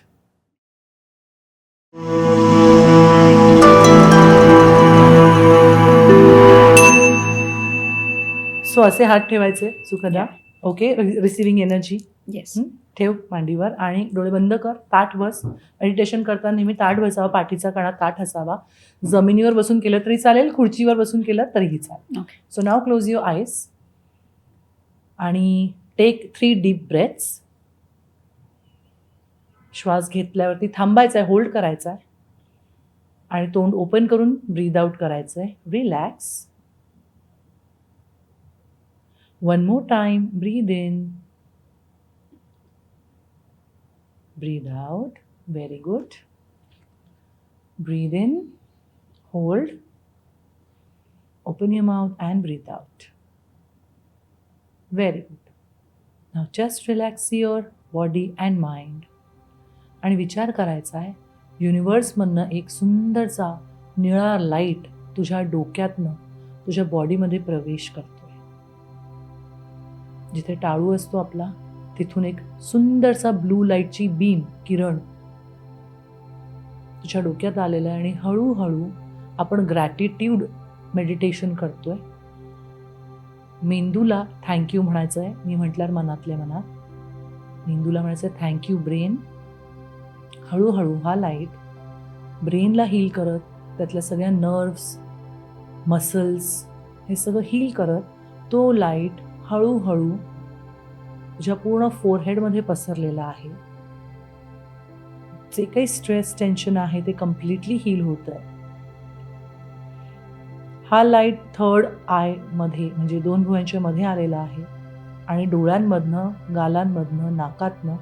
So असे हात ठेवायचे सुखदा. Okay. Receiving energy. Yes. ठेव मांडीवर आणि डोळे बंद कर. ताठ बस. मेडिटेशन करताना नेहमी ताठ बसावा, पाठीचा कणा ताठ असावा. जमिनीवर बसून केलं तरी चालेल, खुर्चीवर बसून केलं तरीही चालेल. Okay. So now close your eyes आणि टेक 3 डीप ब्रेथ्स. श्वास घेतल्यावरती थांबायचा आहे, होल्ड करायचा आहे आणि तोंड ओपन करून ब्रीद आउट करायचं आहे. Relax. 1 more time. Breathe in. Breathe out. Very good. Breathe in. Hold. Open your mouth and breathe out. Very good. Now just relax your body and mind. आणि विचार करायचा आहे युनिवर्समधनं एक सुंदरचा निळा लाईट तुझ्या डोक्यातनं तुझ्या बॉडीमध्ये प्रवेश करतोय. जिथे टाळू असतो आपला तिथून एक सुंदरसा ब्लू लाईटची बीम किरण तुझ्या डोक्यात आलेला आहे आणि हळूहळू आपण ग्रॅटिट्यूड मेडिटेशन करतोय. मेंदूला थँक्यू म्हणायचं आहे. मी म्हटल्यावर मनातल्या मनात मेंदूला म्हणायचं आहे थँक्यू ब्रेन. हळूहळू हा लाईट ब्रेनला हील करत, त्यातल्या सगळ्या नर्व्स, मसल्स हे सगळं हील करत तो लाईट हळूहळू तुझ्या पूर्ण फोरहेडमध्ये पसरलेला आहे. जे काही स्ट्रेस टेन्शन आहे ते कम्प्लिटली हील होत आहे. हा लाईट 3rd आय मध्ये म्हणजे 2 भुवयांच्या मध्ये आलेला आहे आणि डोळ्यांमधनं, गालांमधनं, नाकातनं,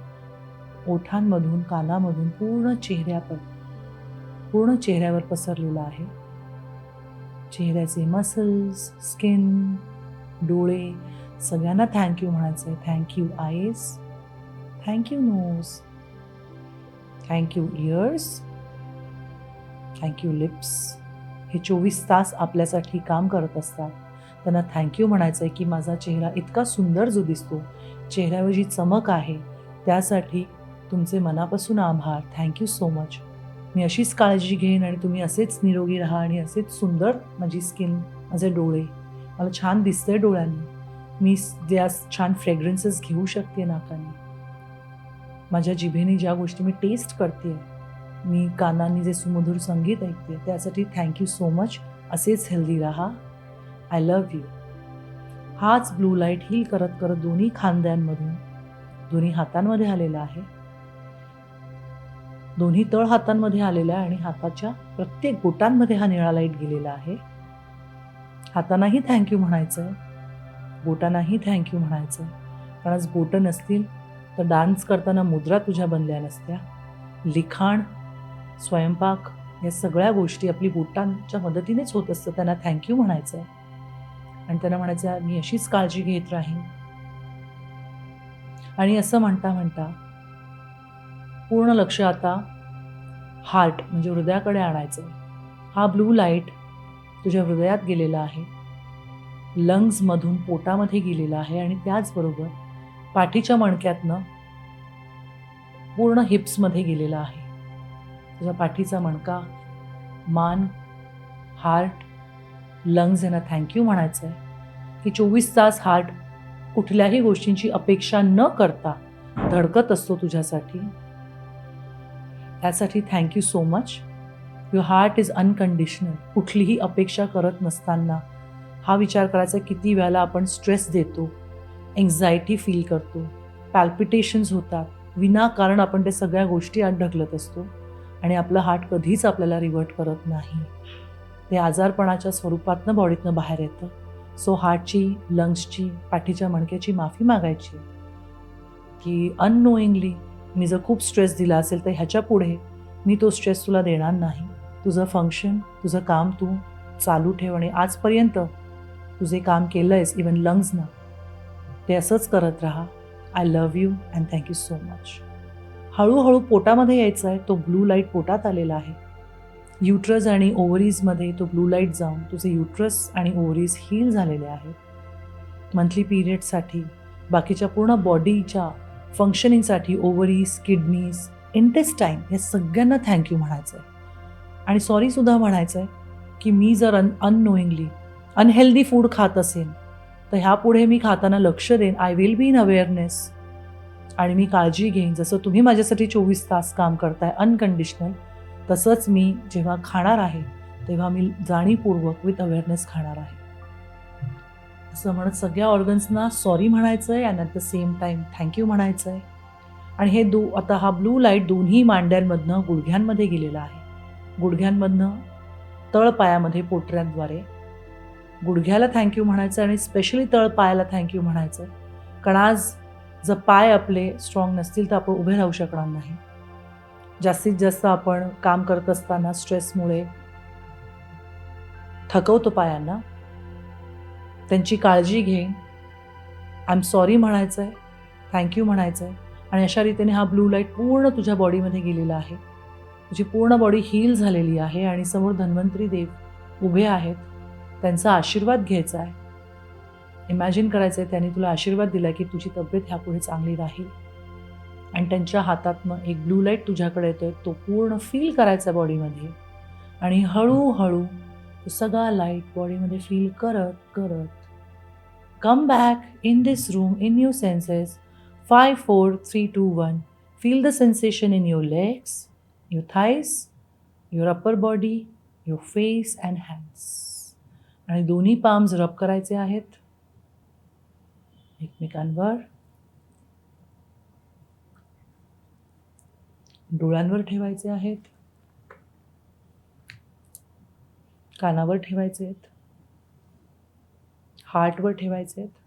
ओठांमधून, कानामधून पूर्ण चेहऱ्यावर पसरलेला आहे. चेहऱ्याचे मसल्स, स्किन, डोळे सगळ्यांना थँक्यू म्हणायचं आहे. Thank you eyes, thank you nose, thank you ears, thank you lips. हे 24 तास आपल्यासाठी काम करत असतात. त्यांना थँक्यू म्हणायचं आहे की माझा चेहरा इतका सुंदर जो दिसतो, चेहऱ्यावर जी चमक आहे त्यासाठी तुमचे मनापासून आभार. Thank you so much. मी अशीच काळजी घेईन आणि तुम्ही असेच निरोगी राहा आणि असेच सुंदर माझी स्किन, माझे डोळे, मला छान दिसतंय डोळ्यांनी. मी ज्या छान फ्रेग्रन्सेस घेऊ शकते नाकाने, माझ्या जिभेने ज्या गोष्टी मी टेस्ट करते, मी कानांनी जे सुमधुर संगीत ऐकते, त्यासाठी थँक्यू सो मच. असेच हेल्दी राहा. I love you. हाच ब्लू लाईट हील करत करत दोन्ही खांद्यांमधून दोन्ही हातांमध्ये आलेला आहे, दोन्ही तळ हातांमध्ये आलेला आहे आणि हाताच्या प्रत्येक बोटांमध्ये हा निळा लाईट गेलेला आहे. हातांनाही थँक्यू म्हणायचं आहे, बोटांनाही थँक्यू म्हणायचं आहे. कारण आज बोटं नसतील तर डान्स करताना मुद्रा तुझ्या बनल्या नसत्या. लिखाण, स्वयंपाक या सगळ्या गोष्टी आपली बोटांच्या मदतीनेच होत असतं. त्यांना थँक्यू म्हणायचं आहे आणि त्यांना म्हणायचं आहे मी अशीच काळजी घेत राहीन. आणि असं म्हणता म्हणता पूर्ण लक्ष आता हार्ट म्हणजे हृदयाकडे आणायचं आहे. हा ब्लू लाईट तुझ्या हृदयात गेलेला आहे, लंग्समधून पोटामध्ये गेलेला आहे आणि त्याचबरोबर पाठीच्या मणक्यातनं पूर्ण हिप्समध्ये गेलेला आहे. तुझा पाठीचा मणका, मान, हार्ट, लंग्स यांना थँक्यू म्हणायचं आहे की 24 तास हार्ट कुठल्याही गोष्टींची अपेक्षा न करता धडकत असतो तुझ्यासाठी. त्यासाठी thank you so much. Your heart is unconditional. कुठलीही अपेक्षा करत नसताना हा विचार करायचा किती वेळेला आपण स्ट्रेस देतो, एन्झायटी फील करतो, पॅल्पिटेशन्स होतात, विनाकारण आपण ते सगळ्या गोष्टी आत ढकलत असतो आणि आपलं हार्ट कधीच आपल्याला रिव्हर्ट करत नाही. ते आजारपणाच्या स्वरूपातनं बॉडीतनं बाहेर येतं. सो हार्टची, लंग्सची, पाठीच्या मणक्याची माफी मागायची की अननोईंगली मी जर खूप स्ट्रेस दिला असेल तर ह्याच्या पुढे मी तो स्ट्रेस तुला देणार नाही. तुझं फंक्शन, तुझं काम तू चालू ठेव आणि आजपर्यंत तुझे काम केलं आहेस इवन लंग्सनं, ते असंच करत राहा. I love you and thank you so much. हळूहळू पोटामध्ये यायचं आहे. तो ब्लू लाईट पोटात आलेला आहे. युट्रस आणि ओव्हरीजमध्ये तो ब्लू लाईट जाऊन तुझे युट्रस आणि ओव्हरीज हील झालेले आहेत. मंथली पिरियडसाठी, बाकीच्या पूर्ण बॉडीच्या फंक्शनिंगसाठी ओव्हरीज, किडनीज, इंटेस्टाईन या सगळ्यांना थँक्यू म्हणायचं आहे आणि सॉरीसुद्धा म्हणायचं आहे की मी जर अननोईंगली अनहेल्दी फूड खात असेल तर ह्यापुढे मी खाताना लक्ष देईन. I will be in awareness आणि मी काळजी घेईन. जसं तुम्ही माझ्यासाठी 24 तास काम करताय अनकंडिशनल, तसंच मी जेव्हा खाणार आहे तेव्हा मी जाणीवपूर्वक विथ अवेअरनेस खाणार आहे. असं म्हणत सगळ्या ऑर्गन्सना सॉरी म्हणायचं आहे and at the same time thank you म्हणायचं आहे. आणि हे आता हा ब्लू लाईट दोन्ही मांड्यांमधनं गुडघ्यांमध्ये गेलेला आहे. गुडघ्यांमधनं तळपायामध्ये पोटऱ्यांद्वारे गुडघ्याला थँक्यू म्हणायचं आणि स्पेशली तळपायाला थँक्यू म्हणायचं. कारण आज जर पाय आपले स्ट्रॉंग नसतील तर आपण उभे राहू शकणार नाही. जास्तीत जास्त आपण काम करत असताना स्ट्रेसमुळे थकवतो पायांना. त्यांची काळजी घेईन. आय एम सॉरी म्हणायचं आहे, थँक्यू म्हणायचं आहे आणि अशा रीतीने हा ब्लू लाईट पूर्ण तुझ्या बॉडीमध्ये गेलेला आहे. तुझी पूर्ण बॉडी हील झालेली आहे आणि समोर धन्वंतरी देव उभे आहेत. त्यांचा आशीर्वाद घ्यायचा आहे. इमॅजिन करायचं आहे त्यांनी तुला आशीर्वाद दिला की तुझी तब्येत ह्यापुढे चांगली राहील आणि त्यांच्या हातातनं एक ब्लू लाईट तुझ्याकडे येतोय. तो पूर्ण फील करायचा बॉडीमध्ये आणि हळूहळू तो सगळा लाईट बॉडीमध्ये फील करत करत come back in this room in your census. 5, 4, 3, 2, 1. Feel the sensation in your legs, your thighs, your upper body, your face and hands. आणि दोन्ही पाम्स रब करायचे आहेत एकमेकांवर. डोळ्यांवर ठेवायचे आहेत, कानावर ठेवायचे आहेत, हार्टवर ठेवायचे आहेत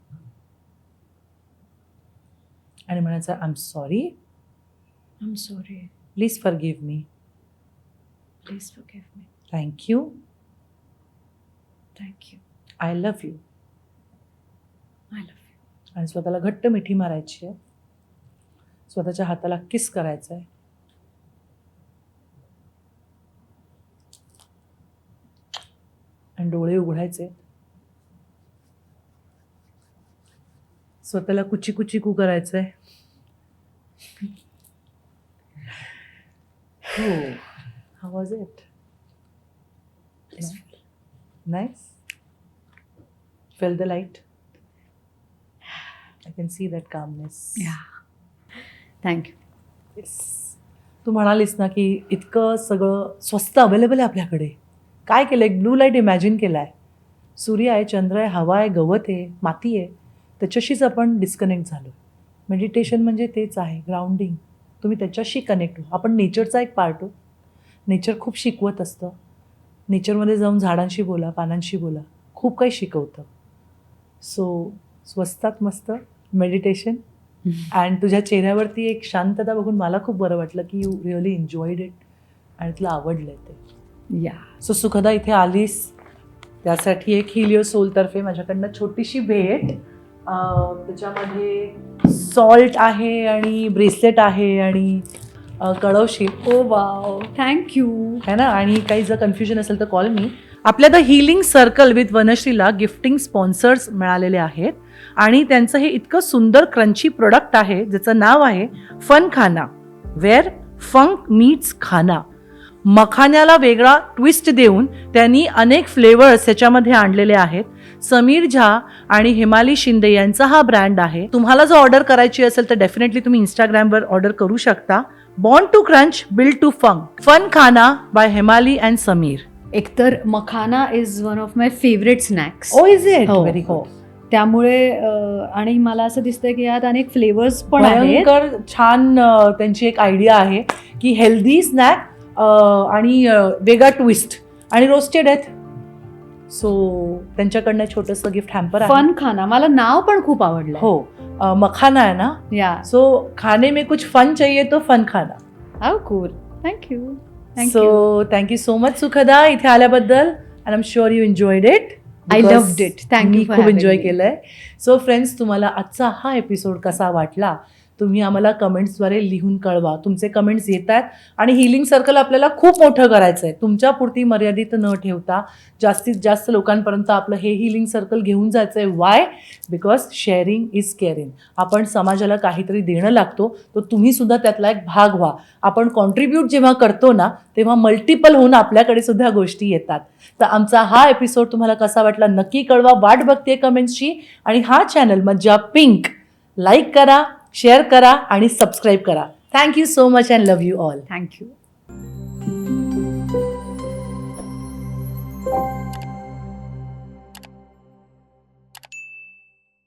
आणि म्हणायचं I am sorry, I am sorry, please forgive me, please forgive me, thank you, I love you. I love you. Thank you. Thank you. I love you. I love you. आणि स्वतःला घट्ट मिठी मारायची आहे. स्वतःच्या हाताला किस करायचं आहे. आणि डोळे उघडायचे. स्वतःला कुची कुची कू करायचंय. हो. How was it? Nice. Feel the light. I can see that calmness. Thank you. Yes. तू म्हणालीस ना की इतकं सगळं स्वस्त अवेलेबल आहे आपल्याकडे. काय केलं? एक ब्लू लाईट इमॅजिन केला आहे. सूर्य आहे, चंद्र आहे, हवा आहे, गवत आहे, माती आहे. त्याच्याशीच आपण डिस्कनेक्ट झालो. मेडिटेशन म्हणजे तेच आहे, ग्राउंडिंग. तुम्ही त्याच्याशी कनेक्ट हो. आपण नेचरचा एक पार्ट हो. नेचर खूप शिकवत असतं. नेचरमध्ये जाऊन झाडांशी बोला, पानांशी बोला. खूप काही शिकवतं. सो स्वस्तात मस्त मेडिटेशन. अँड तुझ्या चेहऱ्यावरती एक शांतता बघून मला खूप बरं वाटलं की यू रिअली एन्जॉयड इट आणि तुला आवडलं ते. या. सो सुखदा इथे आलीस त्यासाठी एक हिलिओ सोलतर्फे माझ्याकडनं छोटीशी भेट. त्याच्यामध्ये सॉल्ट आहे आणि ब्रेसलेट आहे आणि कळवशील. ओ वाव, थँक्यू. है ना. आणि काही जर कन्फ्युजन असेल तर कॉल मी. आपल्या द हिलिंग सर्कल विथ वनश्रीला गिफ्टिंग स्पॉन्सर्स मिळालेले आहेत आणि त्यांचं हे इतकं सुंदर क्रंची प्रोडक्ट आहे ज्याचं नाव आहे फन खाना, वेअर फंक मीट्स खाना. मखाण्याला वेगळा ट्विस्ट देऊन त्यांनी अनेक फ्लेवर्स ह्याच्यामध्ये आणलेले आहेत. समीर झा आणि हिमाली शिंदे यांचा हा ब्रँड आहे. तुम्हाला जर ऑर्डर करायची असेल तर डेफिनेटली तुम्ही इंस्टाग्रामवर ऑर्डर करू शकता. Born to crunch, build to funk. Fun Khana by Himali and Sameer. एकतर makhana is one of my favourite snacks. Oh is it? हो, व्हेरी हो. गुड. त्यामुळे आणि मला असं दिसतंय की यात अनेक फ्लेवर्स पण आहेत. भयंकर छान त्यांची एक आयडिया आहे की हेल्दी स्नॅक आणि वेगळा ट्विस्ट आणि रोस्टेड आहेत. सो त्यांच्याकडनं छोटंसं गिफ्ट हॅम्पर आहे. फन खाना, मला नाव पण खूप आवडलं. हो. मखाना आहे ना. या. सो खाने में कुछ फन चाहिए तो fun Khana. How cool. Thank you. So thank you so much Sukhada इथे आल्याबद्दल. And I am sure you enjoyed it. I loved it. Thank you. मी खूप एन्जॉय केलंय. सो फ्रेंड्स, तुम्हाला आजचा हा एपिसोड कसा वाटला तुम्ही आम्हाला कमेंट्सद्वारे लिहून कळवा. तुमचे कमेंट्स येत आहेत आणि हिलिंग सर्कल आपल्याला खूप मोठं करायचं आहे. तुमच्यापुरती मर्यादित न ठेवता जास्तीत जास्त लोकांपर्यंत आपलं हे हिलिंग सर्कल घेऊन जायचं आहे. Why? Because sharing is caring. आपण समाजाला काहीतरी देणं लागतो, तर तुम्ही सुद्धा त्यातला एक भाग व्हा. आपण कॉन्ट्रीब्यूट जेव्हा करतो ना तेव्हा मल्टिपल होऊन आपल्याकडे सुद्धा गोष्टी येतात. तर आमचा हा एपिसोड तुम्हाला कसा वाटला नक्की कळवा. वाट बघते कमेंट्सची. आणि हा चॅनल मज्जा पिंक लाईक करा, शेअर करा आणि सबस्क्राईब करा. Thank you so much and love you all. Thank you.